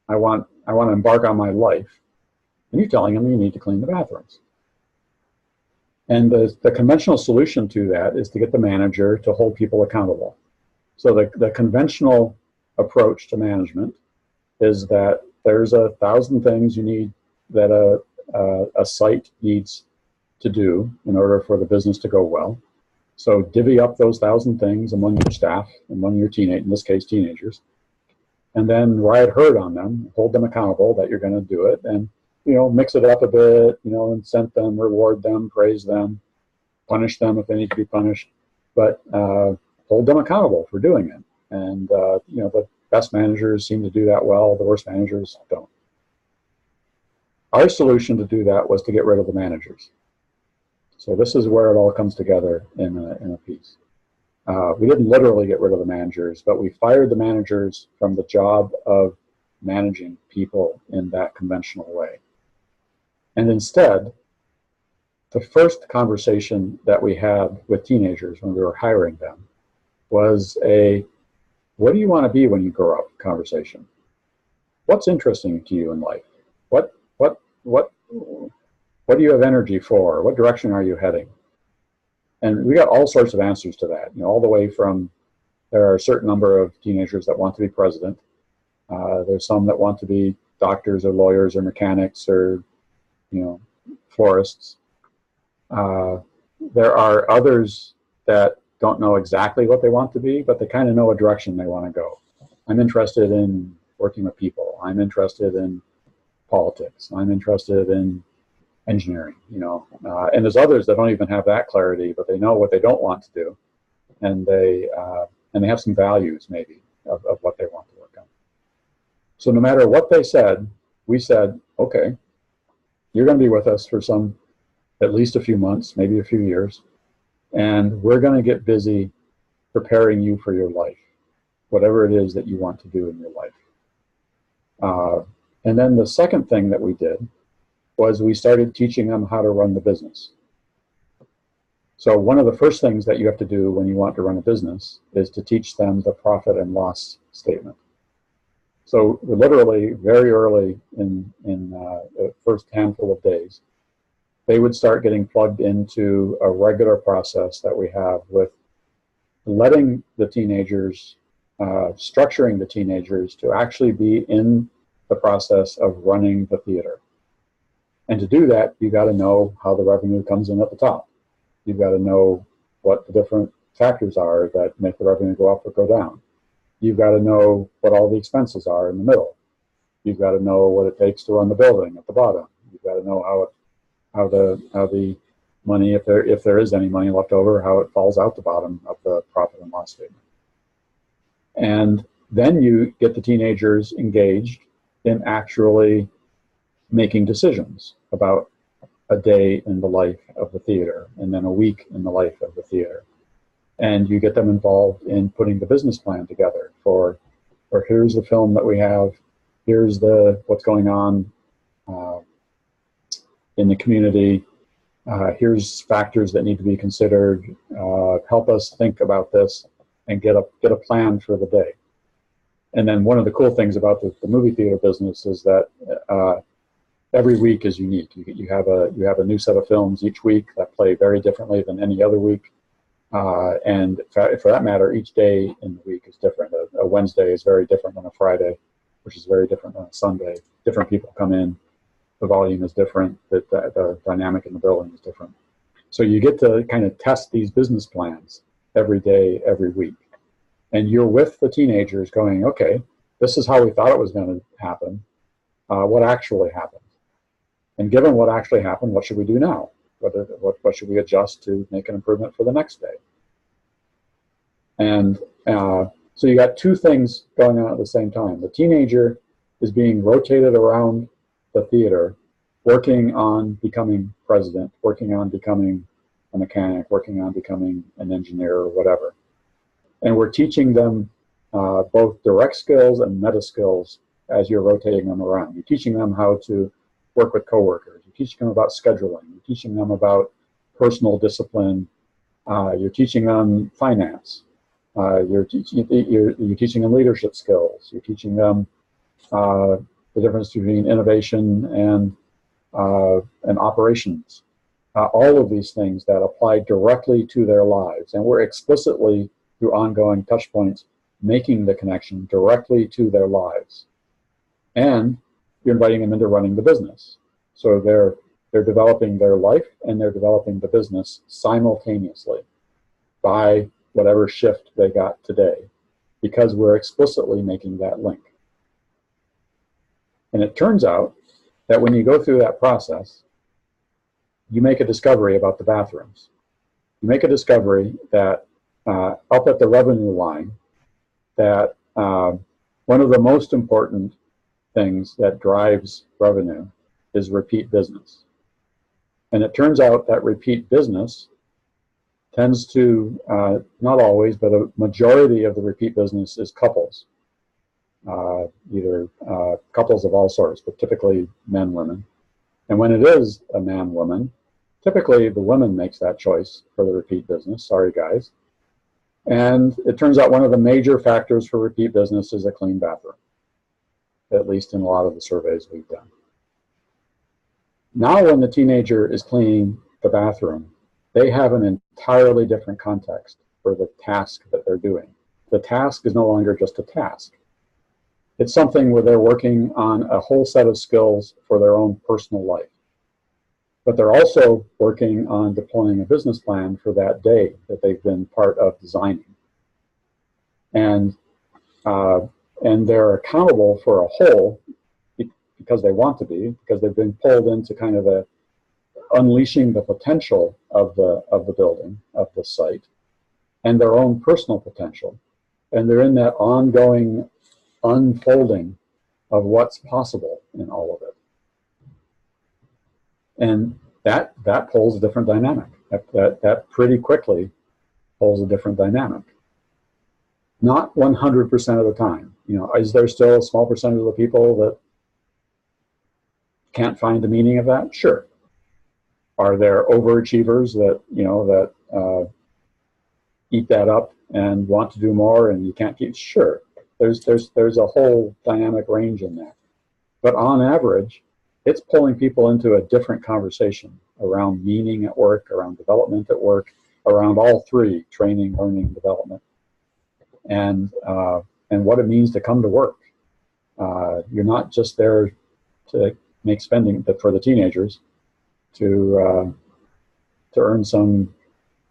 I want to embark on my life, and you're telling them you need to clean the bathrooms. And the conventional solution to that is to get the manager to hold people accountable. So the conventional approach to management is that there's 1,000 things you need that a site needs to do in order for the business to go well. So divvy up those 1,000 things among your staff, among your in this case, teenagers, and then ride herd on them, hold them accountable that you're going to do it, and mix it up a bit, incent them, reward them, praise them, punish them if they need to be punished, but hold them accountable for doing it. And the best managers seem to do that well, the worst managers don't. Our solution to do that was to get rid of the managers. So this is where it all comes together in a piece. We didn't literally get rid of the managers, but we fired the managers from the job of managing people in that conventional way. And instead, the first conversation that we had with teenagers when we were hiring them was what do you want to be when you grow up conversation. What's interesting to you in life? What do you have energy for? What direction are you heading? And we got all sorts of answers to that, all the way from there are a certain number of teenagers that want to be president. There's some that want to be doctors or lawyers or mechanics or, florists. There are others that don't know exactly what they want to be, but they kind of know a direction they want to go. I'm interested in working with people. I'm interested in politics. I'm interested in engineering, and there's others that don't even have that clarity, but they know what they don't want to do, and they have some values maybe of what they want to work on. So no matter what they said, we said, okay, you're going to be with us for at least a few months, maybe a few years, and we're going to get busy preparing you for your life, whatever it is that you want to do in your life. And then the second thing that we did was we started teaching them how to run the business. So one of the first things that you have to do when you want to run a business is to teach them the profit and loss statement. So literally very early in the first handful of days, they would start getting plugged into a regular process that we have with letting the teenagers, structuring the teenagers to actually be in the process of running the theater. And to do that, you got to know how the revenue comes in at the top. You've got to know what the different factors are that make the revenue go up or go down. You've got to know what all the expenses are in the middle. You've got to know what it takes to run the building at the bottom. You've got to know how the money, if there is any money left over, how it falls out the bottom of the profit and loss statement. And then you get the teenagers engaged in actually making decisions about a day in the life of the theater, and then a week in the life of the theater. And you get them involved in putting the business plan together for here's the film that we have, here's what's going on in the community, here's factors that need to be considered, help us think about this and get a plan for the day. And then one of the cool things about the movie theater business is that every week is unique. You have a new set of films each week that play very differently than any other week. And for that matter, each day in the week is different. A Wednesday is very different than a Friday, which is very different than a Sunday. Different people come in. The volume is different. The dynamic in the building is different. So you get to kind of test these business plans every day, every week. And you're with the teenagers going, okay, this is how we thought it was going to happen. What actually happened? And given what actually happened, what should we do now? What should we adjust to make an improvement for the next day? And so you got two things going on at the same time. The teenager is being rotated around the theater, working on becoming president, working on becoming a mechanic, working on becoming an engineer or whatever. And we're teaching them both direct skills and meta skills as you're rotating them around. You're teaching them how to work with coworkers. You're teaching them about scheduling. You're teaching them about personal discipline. You're teaching them finance. You're teaching them leadership skills. You're teaching them the difference between innovation and operations. All of these things that apply directly to their lives. And we're explicitly, through ongoing touch points, making the connection directly to their lives. And you're inviting them into running the business. So they're developing their life and they're developing the business simultaneously by whatever shift they got today, because we're explicitly making that link. And it turns out that when you go through that process, you make a discovery about the bathrooms. You make a discovery that up at the revenue line, that one of the most important things that drives revenue is repeat business. And it turns out that repeat business tends to, not always, but a majority of the repeat business is couples. Either couples of all sorts, but typically men, women. And when it is a man-woman, typically the woman makes that choice for the repeat business. Sorry, guys. And it turns out one of the major factors for repeat business is a clean bathroom, at least in a lot of the surveys we've done. Now when the teenager is cleaning the bathroom, they have an entirely different context for the task that they're doing. The task is no longer just a task. It's something where they're working on a whole set of skills for their own personal life. But they're also working on deploying a business plan for that day that they've been part of designing. And they're accountable for a whole because they want to be, because they've been pulled into kind of unleashing the potential of the building, of the site, and their own personal potential. And they're in that ongoing unfolding of what's possible in all of it. And that pulls a different dynamic. That pretty quickly pulls a different dynamic. Not 100% of the time. Is there still a small percentage of the people that can't find the meaning of that? Sure. Are there overachievers that eat that up and want to do more and you can't keep? Sure. There's a whole dynamic range in that. But on average, it's pulling people into a different conversation around meaning at work, around development at work, around all three: training, learning, development, and what it means to come to work. You're not just there to make spending, but for the teenagers to earn some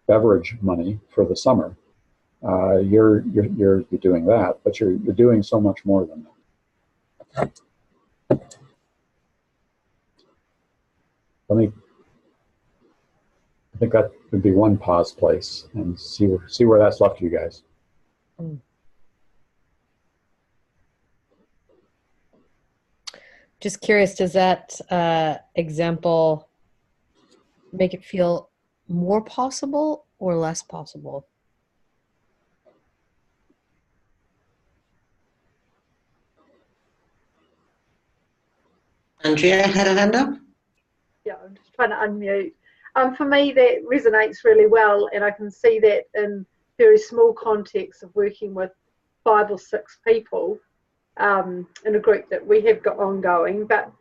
beverage money for the summer. You're doing that, but you're doing so much more than that. I think that would be one pause place and see where that's left you guys. Just curious, does that example make it feel more possible or less possible? Andrea had a hand up. Yeah, I'm just trying to unmute. For me, that resonates really well, and I can see that in very small contexts of working with 5 or 6 people in a group that we have got ongoing, but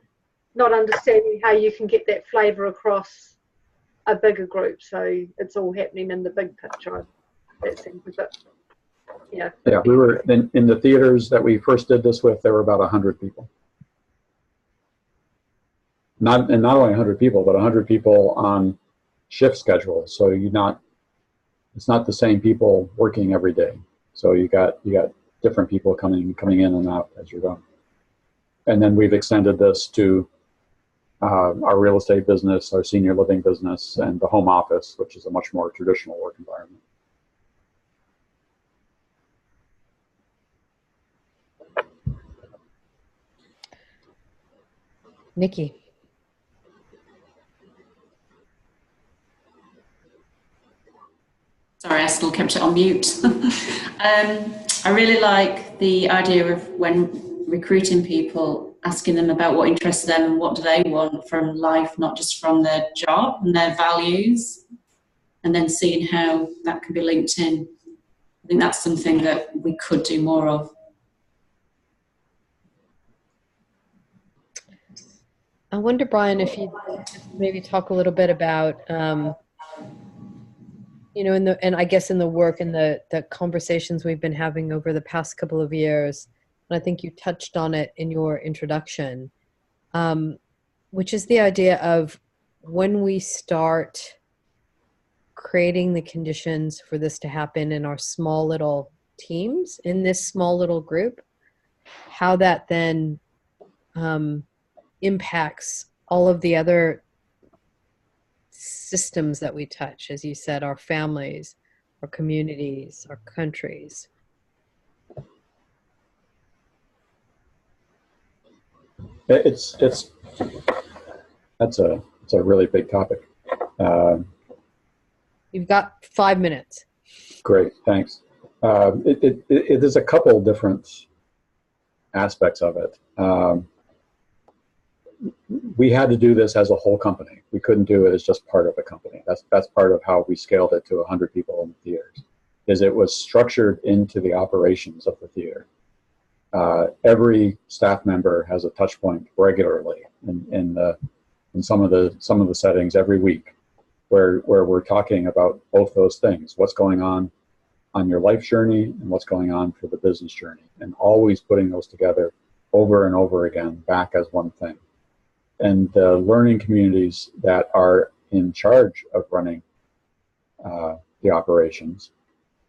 not understanding how you can get that flavour across a bigger group. So it's all happening in the big picture. That seems a bit, yeah. Yeah, we were in the theaters that we first did this with, there were about 100 people. Not only 100 people, but 100 people on shift schedule. So it's not the same people working every day. So you got different people coming in and out as you're going. And then we've extended this to our real estate business, our senior living business, and the home office, which is a much more traditional work environment. Nikki. Sorry, I still kept it on mute. I really like the idea of when recruiting people, asking them about what interests them and what do they want from life, not just from their job and their values, and then seeing how that can be linked in. I think that's something that we could do more of. I wonder, Brian, if you maybe talk a little bit about, you know, and I guess in the work and the conversations we've been having over the past couple of years, and I think you touched on it in your introduction, which is the idea of when we start creating the conditions for this to happen in our small little teams, in this small little group, how that then impacts all of the other systems that we touch, as you said, our families, our communities, our countries. It's a really big topic. You've got 5 minutes. Great, thanks. There's a couple different aspects of it. We had to do this as a whole company. We couldn't do it as just part of the company. That's part of how we scaled it to 100 people in the theaters, is it was structured into the operations of the theater. Every staff member has a touch point regularly in some of the settings every week, where we're talking about both those things: what's going on your life journey and what's going on for the business journey, and always putting those together over and over again back as one thing. And the learning communities that are in charge of running the operations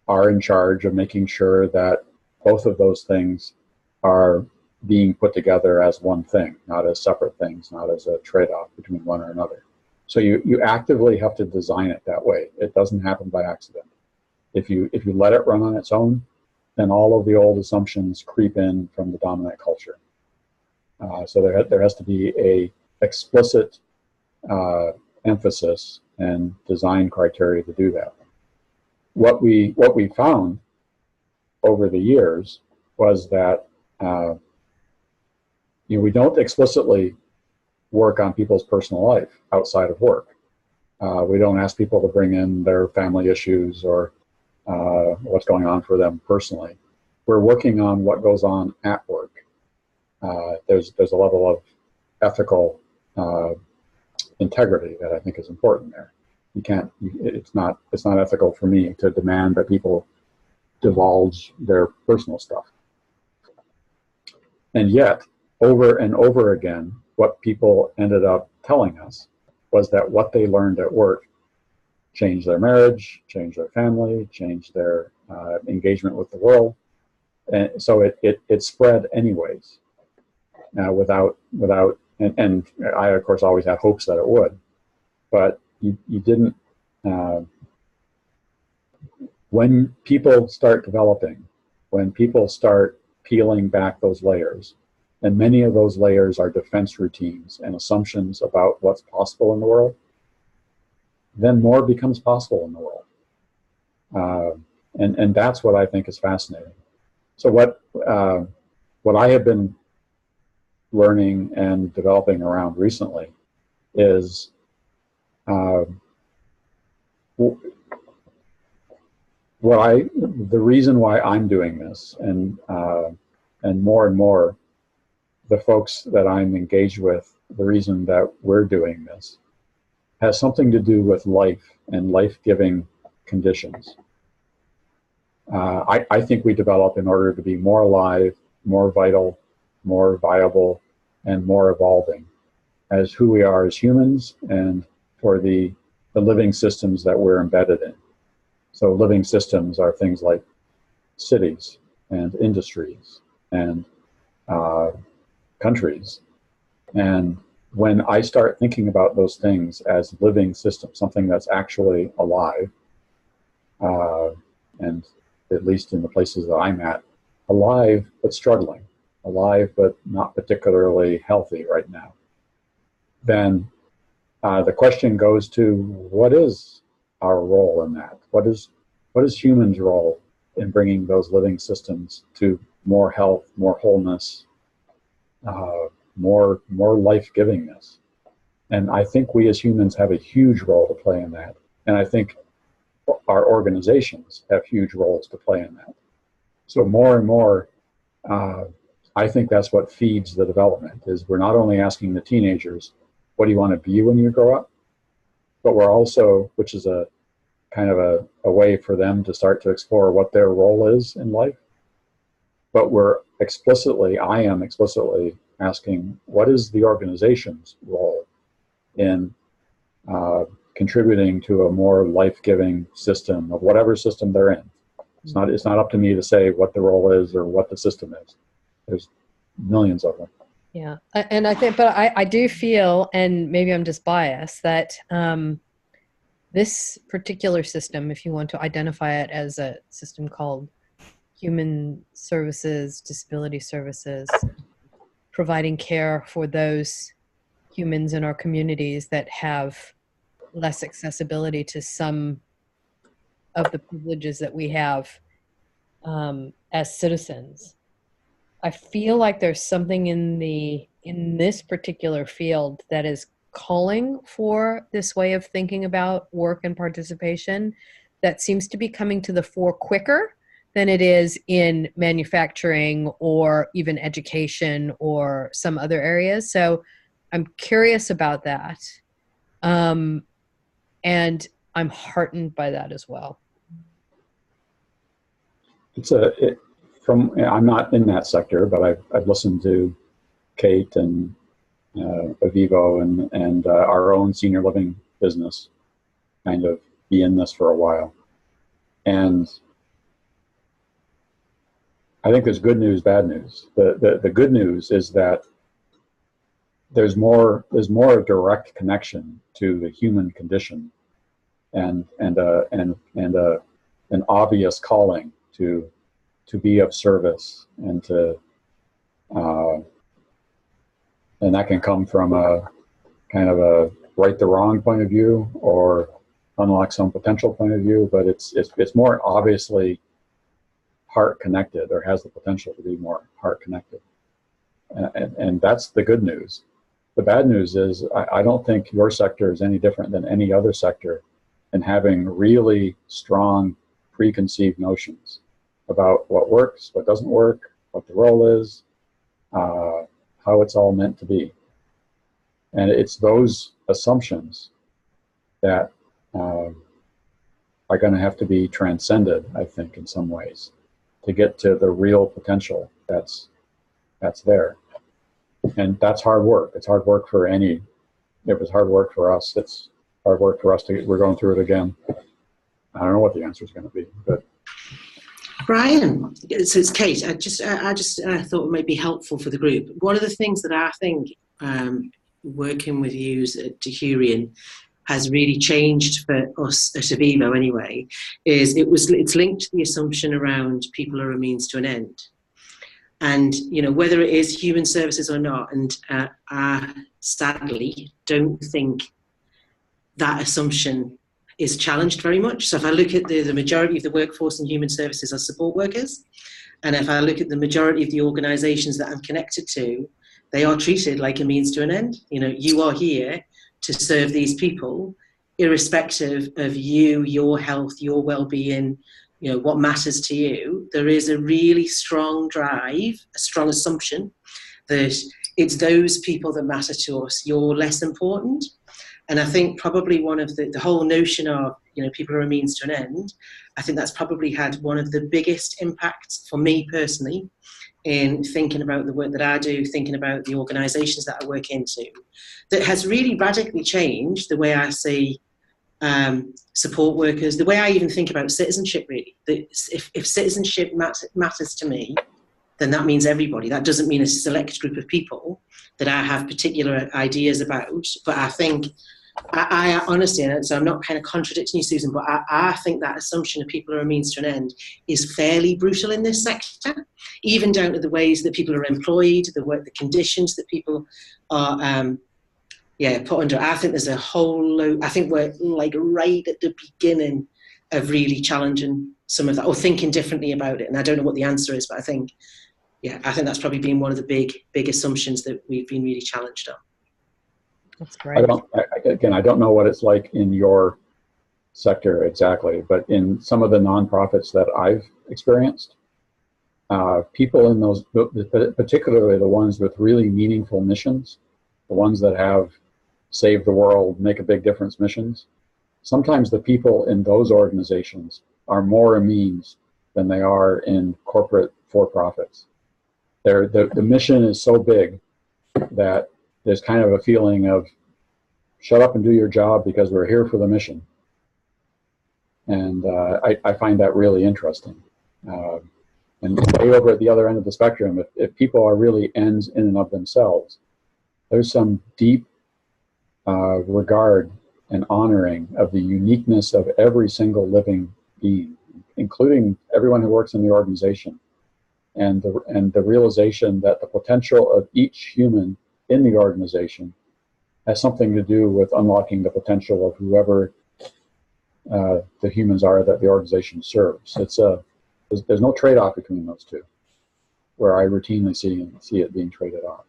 are in charge of making sure that both of those things are being put together as one thing, not as separate things, not as a trade-off between one or another. So you actively have to design it that way. It doesn't happen by accident. If you let it run on its own, then all of the old assumptions creep in from the dominant culture. So there has to be a explicit emphasis and design criteria to do that. What we found over the years was that we don't explicitly work on people's personal life outside of work. We don't ask people to bring in their family issues or what's going on for them personally. We're working on what goes on at work. There's a level of ethical integrity that I think is important there. It's not ethical for me to demand that people divulge their personal stuff. And yet, over and over again, what people ended up telling us was that what they learned at work changed their marriage, changed their family, changed their engagement with the world. And so it spread anyways. And I, of course, always had hopes that it would, but you didn't. When people start developing, when people start peeling back those layers, and many of those layers are defense routines and assumptions about what's possible in the world, then more becomes possible in the world. And that's what I think is fascinating. So what I have been learning and developing around recently is the reason why I'm doing this, and more the folks that I'm engaged with, the reason that we're doing this has something to do with life and life-giving conditions. I think we develop in order to be more alive, more vital, more viable, and more evolving as who we are as humans and for the living systems that we're embedded in. So living systems are things like cities and industries and countries. And when I start thinking about those things as living systems, something that's actually alive, and at least in the places that I'm at, alive but struggling, alive but not particularly healthy right now, then the question goes to, what is our role in that? What is humans' role in bringing those living systems to more health, more wholeness, more life-givingness? And I think we as humans have a huge role to play in that. And I think our organizations have huge roles to play in that. So more and more, I think that's what feeds the development, is we're not only asking the teenagers, what do you want to be when you grow up? But we're also, which is a kind of a way for them to start to explore what their role is in life. But I am explicitly asking, what is the organization's role in contributing to a more life-giving system of whatever system they're in? It's not up to me to say what the role is or what the system is. There's millions of them. Yeah, and I think, but I do feel, and maybe I'm just biased, that this particular system, if you want to identify it as a system called human services, disability services, providing care for those humans in our communities that have less accessibility to some of the privileges that we have as citizens. I feel like there's something in this particular field that is calling for this way of thinking about work and participation that seems to be coming to the fore quicker than it is in manufacturing or even education or some other areas. So I'm curious about that. And I'm heartened by that as well. I'm not in that sector, but I've listened to Kate and Avivo and our own senior living business kind of be in this for a while. And I think there's good news, bad news. The good news is that there's more direct connection to the human condition and an obvious calling to be of service and to and that can come from a kind of a right the wrong point of view or unlock some potential point of view, but it's more obviously heart connected, or has the potential to be more heart connected, and that's the good news. The bad news is I don't think your sector is any different than any other sector in having really strong preconceived notions about what works, what doesn't work, what the role is, how it's all meant to be. And it's those assumptions that are going to have to be transcended, I think, in some ways, to get to the real potential that's there. And that's hard work. It's hard work for it was hard work for us. It's hard work for us we're going through it again. I don't know what the answer is going to be, but. Brian, so it's Kate. I just thought it might be helpful for the group. One of the things that I think working with you at Decurion has really changed for us at Avivo anyway, is it's linked to the assumption around people are a means to an end. And, whether it is human services or not, and I sadly don't think that assumption is challenged very much. So if I look at the majority of the workforce in human services are support workers, and if I look at the majority of the organisations that I'm connected to, they are treated like a means to an end. You know, you are here to serve these people, irrespective of you, your health, your well-being, you know, what matters to you. There is a really strong drive, a strong assumption that it's those people that matter to us. You're less important. And I think probably one of the whole notion of, you know, people are a means to an end, I think that's probably had one of the biggest impacts for me personally in thinking about the work that I do, thinking about the organisations that I work into, that has really radically changed the way I see support workers, the way I even think about citizenship, really. If citizenship matters to me, then that means everybody. That doesn't mean a select group of people that I have particular ideas about, but I think, I honestly, and so I'm not kind of contradicting you, Susan, but I think that assumption of people are a means to an end is fairly brutal in this sector, even down to the ways that people are employed, the conditions that people are put under. I think there's a whole load, I think we're like right at the beginning of really challenging some of that, or thinking differently about it. And I don't know what the answer is, but I think that's probably been one of the big assumptions that we've been really challenged on. That's great. I don't know what it's like in your sector exactly, but in some of the nonprofits that I've experienced, people in those, particularly the ones with really meaningful missions, the ones that have save the world, make a big difference missions, sometimes the people in those organizations are more a means than they are in corporate for-profits. The mission is so big that there's kind of a feeling of shut up and do your job because we're here for the mission. And I find that really interesting. And way over at the other end of the spectrum, if people are really ends in and of themselves, there's some deep regard and honoring of the uniqueness of every single living being, including everyone who works in the organization, and the realization that the potential of each human in the organization has something to do with unlocking the potential of whoever the humans are that the organization serves. There's no trade-off between those two, where I routinely see it being traded off.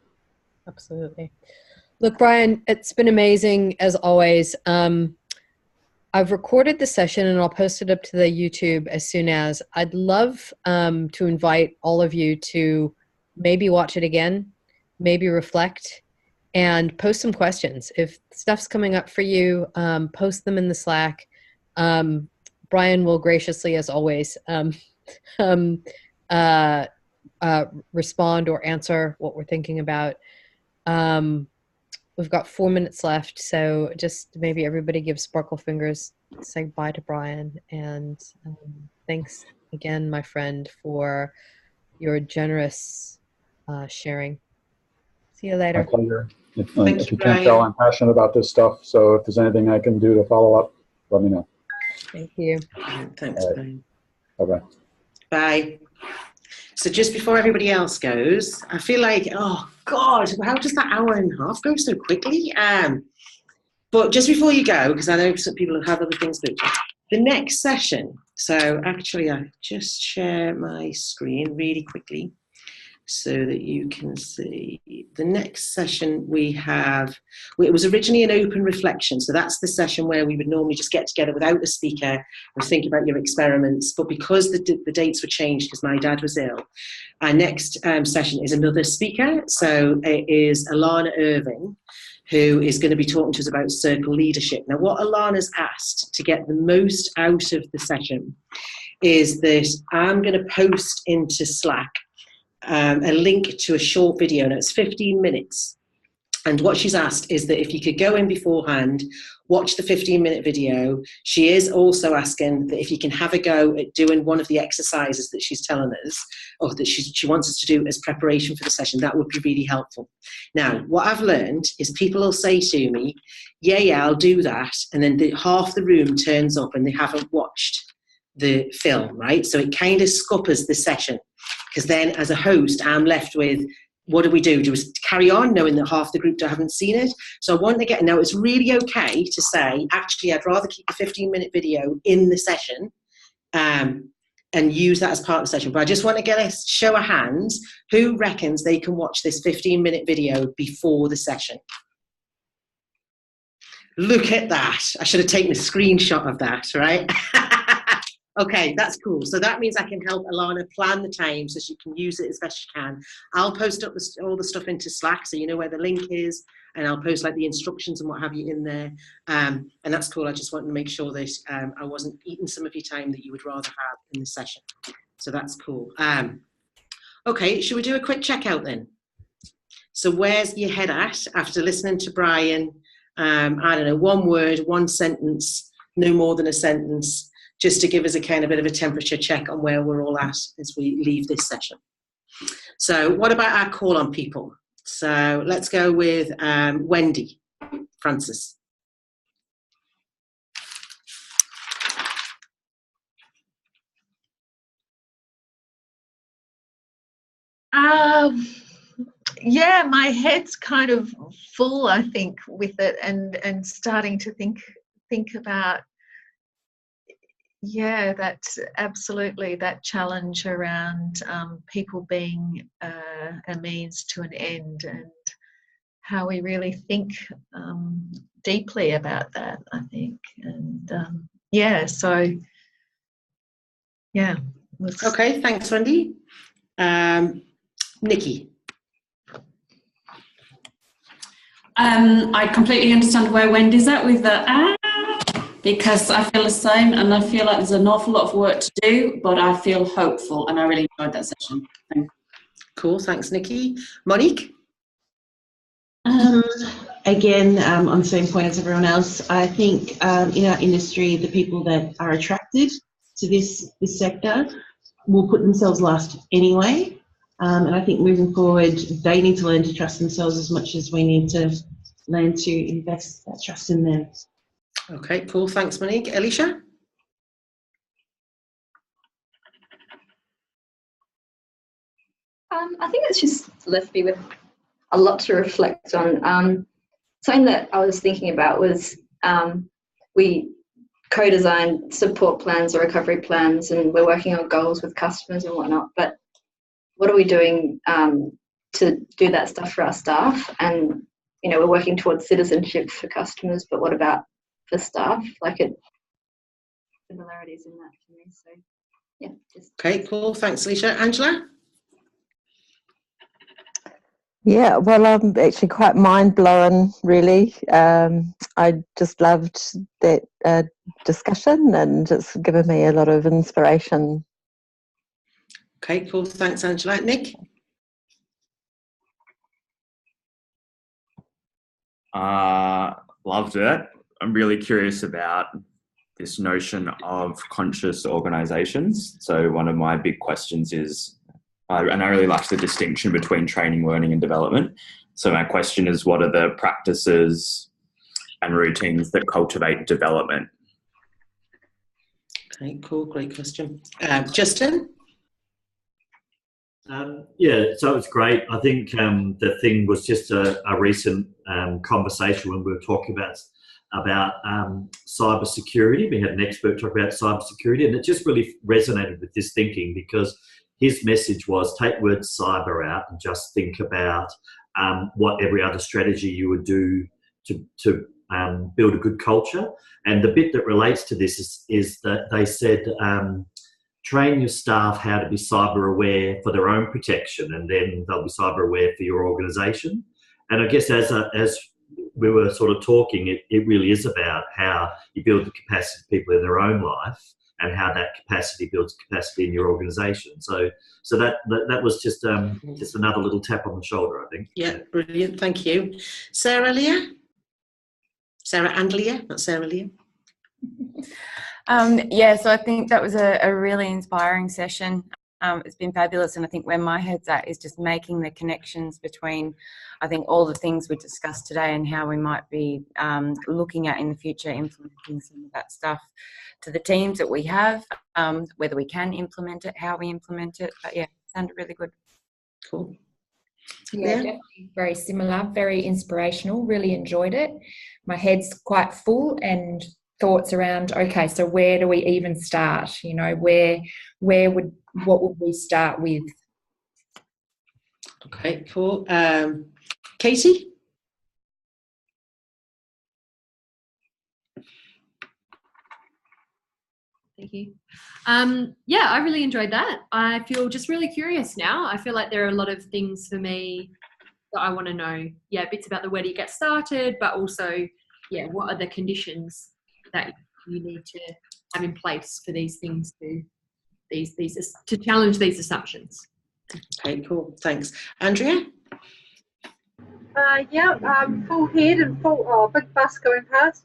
Absolutely. Look, Bryan, it's been amazing as always. I've recorded the session and I'll post it up to the YouTube as soon as. I'd love to invite all of you to maybe watch it again, maybe reflect, and post some questions. If stuff's coming up for you, post them in the Slack. Bryan will graciously, as always, respond or answer what we're thinking about. We've got 4 minutes left, so just maybe everybody give sparkle fingers, say bye to Bryan, and thanks again, my friend, for your generous sharing. See you later. My pleasure. If you can't tell, I'm passionate about this stuff, so if there's anything I can do to follow up, let me know. Thank you. Thanks, Bryan. Bye-bye. Bye. So just before everybody else goes, I feel like, oh God, how does that hour and a half go so quickly? But just before you go, because I know some people have other things to do, the next session, so actually I just share my screen really quickly so that you can see. The next session we have, it was originally an open reflection, so that's the session where we would normally just get together without a speaker and think about your experiments, but because the dates were changed because my dad was ill, our next session is another speaker. So it is Alana Irving, who is going to be talking to us about circle leadership. Now, what Alana's asked to get the most out of the session is that I'm going to post into Slack a link to a short video. Now, it's 15 minutes. And what she's asked is that if you could go in beforehand, watch the 15-minute video. She is also asking that if you can have a go at doing one of the exercises that she's telling us, or that she wants us to do as preparation for the session, that would be really helpful. Now, what I've learned is people will say to me, yeah, I'll do that. And then half the room turns up and they haven't watched the film, right? So it kind of scuppers the session, because then as a host, I'm left with, what do we do? Do we carry on knowing that half the group haven't seen it? So I want to get, now it's really okay to say, actually, I'd rather keep the 15-minute video in the session and use that as part of the session. But I just want to get a show of hands who reckons they can watch this 15-minute video before the session. Look at that. I should have taken a screenshot of that, right? Okay, that's cool. So that means I can help Alana plan the time so she can use it as best she can. I'll post up all the stuff into Slack so you know where the link is, and I'll post like the instructions and what have you in there. And that's cool. I just wanted to make sure that I wasn't eating some of your time that you would rather have in the session. So that's cool. Okay, should we do a quick checkout then? So where's your head at after listening to Bryan? I don't know, one word, one sentence, no more than a sentence, just to give us a kind of bit of a temperature check on where we're all at as we leave this session. So what about our call on people? So let's go with Wendy Francis. Yeah, my head's kind of full, I think, with it, and starting to think about, yeah, that's absolutely that challenge around people being a means to an end, and how we really think deeply about that, I think. And yeah, so yeah. Okay, thanks, Wendy. Nikki. I completely understand where Wendy's at with the because I feel the same, and I feel like there's an awful lot of work to do, but I feel hopeful, and I really enjoyed that session. Cool, thanks, Nikki. Monique? Again, on the same point as everyone else, I think in our industry, the people that are attracted to this sector will put themselves last anyway. And I think moving forward, they need to learn to trust themselves as much as we need to learn to invest that trust in them. Okay, cool. Thanks, Monique. Alicia? I think it's just left me with a lot to reflect on. Something that I was thinking about was we co-design support plans or recovery plans, and we're working on goals with customers and whatnot, but what are we doing to do that stuff for our staff? And, you know, we're working towards citizenship for customers, but what about for staff? Like, similarities in that for me. So, yeah. Okay, cool. Thanks, Alicia. Angela? Yeah, well, I'm actually quite mind-blown, really. I just loved that discussion, and it's given me a lot of inspiration. Okay, cool. Thanks, Angela. Nick? Loved it. I'm really curious about this notion of conscious organisations. So one of my big questions is, and I really like the distinction between training, learning and development. So my question is, what are the practices and routines that cultivate development? Okay, cool. Great question. Justin? Yeah, so it's great. I think the thing was just a recent conversation when we were talking about cyber security. We had an expert talk about cyber security, and it just really resonated with this thinking, because his message was take word cyber out and just think about what every other strategy you would do to build a good culture. And the bit that relates to this is that they said train your staff how to be cyber aware for their own protection, and then they'll be cyber aware for your organisation. And I guess as we were sort of talking, it really is about how you build the capacity of people in their own life, and how that capacity builds capacity in your organisation. So that was just another little tap on the shoulder, I think. Yeah, brilliant. Thank you. Sarah Leah? Sarah and Leah, not Sarah Leah. Yeah, so I think that was a really inspiring session. It's been fabulous, and I think where my head's at is just making the connections between, I think, all the things we discussed today and how we might be looking at in the future, implementing some of that stuff to the teams that we have, whether we can implement it, how we implement it. But yeah, it sounded really good. Cool. Yeah, definitely very similar, very inspirational, really enjoyed it. My head's quite full and thoughts around, okay, so where do we even start? You know, what would we start with? Okay, cool. Katie? Thank you. Yeah, I really enjoyed that. I feel just really curious now. I feel like there are a lot of things for me that I want to know. Yeah, bits about the where do you get started, but also, yeah, what are the conditions that you need to have in place for these things to challenge these assumptions. Okay, cool. Thanks. Andrea? Full head and big bus going past.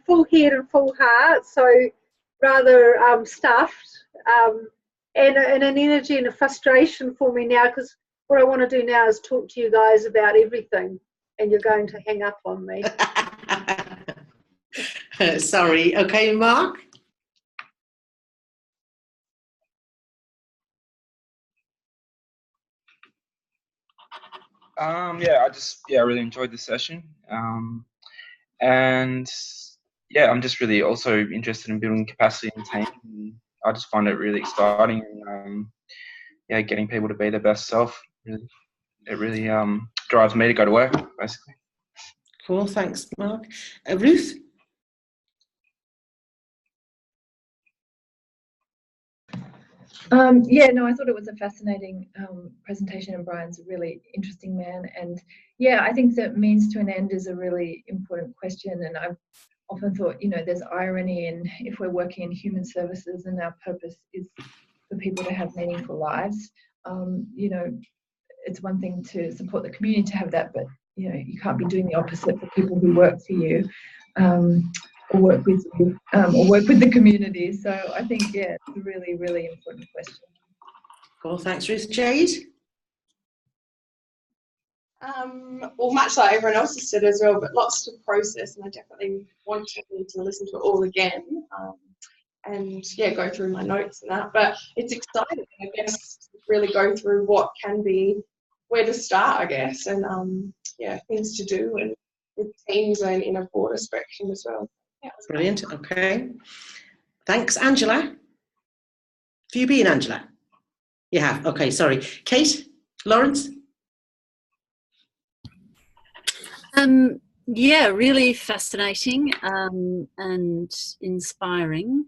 Full head and full heart, so rather stuffed, and an energy and a frustration for me now, because what I want to do now is talk to you guys about everything, and you're going to hang up on me. Sorry. Okay, Mark? I really enjoyed the session. And yeah, I'm just really also interested in building capacity in teams. And I just find it really exciting. Getting people to be their best self. It really drives me to go to work, basically. Cool, thanks, Mark. Ruth? I thought it was a fascinating presentation, and Brian's a really interesting man. And yeah, I think that means to an end is a really important question. And I've often thought, there's irony in if we're working in human services and our purpose is for people to have meaningful lives. It's one thing to support the community to have that, but you can't be doing the opposite for people who work for you. Or work with you, or work with the community. So I think, it's a really, really important question. Cool, thanks, Ruth. Jade? Well, much like everyone else has said as well, but lots to process, and I definitely want to listen to it all again, and go through my notes and that. But it's exciting, I guess, to really go through what can be, where to start, I guess, and things to do, and with teams and in a broader spectrum as well. Brilliant. Okay. Thanks, Angela. Have you been, Angela? You have. Okay, sorry. Kate? Lawrence? Really fascinating and inspiring.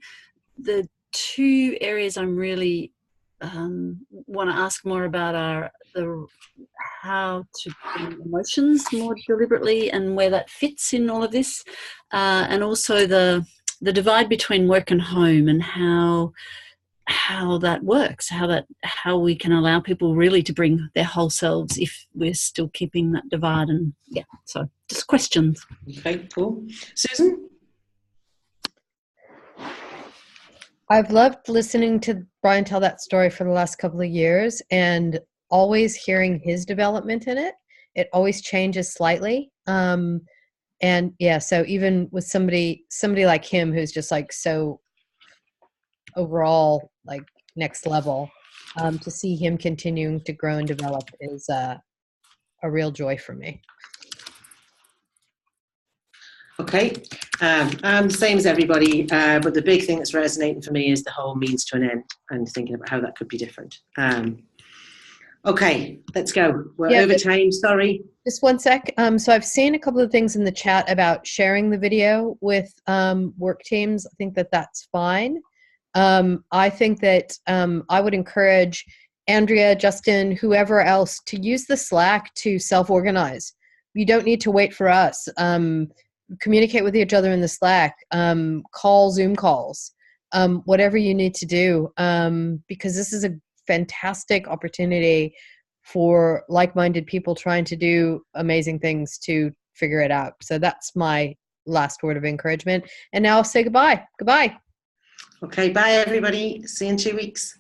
The two areas I'm really want to ask more about are how to bring emotions more deliberately and where that fits in all of this, and also the divide between work and home and how that works, how we can allow people really to bring their whole selves if we're still keeping that divide. And so just questions. Okay, cool. Susan? I've loved listening to Brian tell that story for the last couple of years, and always hearing his development in it. It always changes slightly. So even with somebody like him who's just like so overall like next level, to see him continuing to grow and develop is a real joy for me. Okay, same as everybody, but the big thing that's resonating for me is the whole means to an end and thinking about how that could be different. Okay, let's go. We're over time, sorry. Just one sec. So I've seen a couple of things in the chat about sharing the video with work teams. I think that that's fine. I think that I would encourage Andrea, Justin, whoever else to use the Slack to self-organize. You don't need to wait for us. Communicate with each other in the Slack, call Zoom calls, whatever you need to do, because this is a fantastic opportunity for like-minded people trying to do amazing things to figure it out. So that's my last word of encouragement. And now I'll say goodbye. Goodbye. Okay, bye everybody. See you in 2 weeks.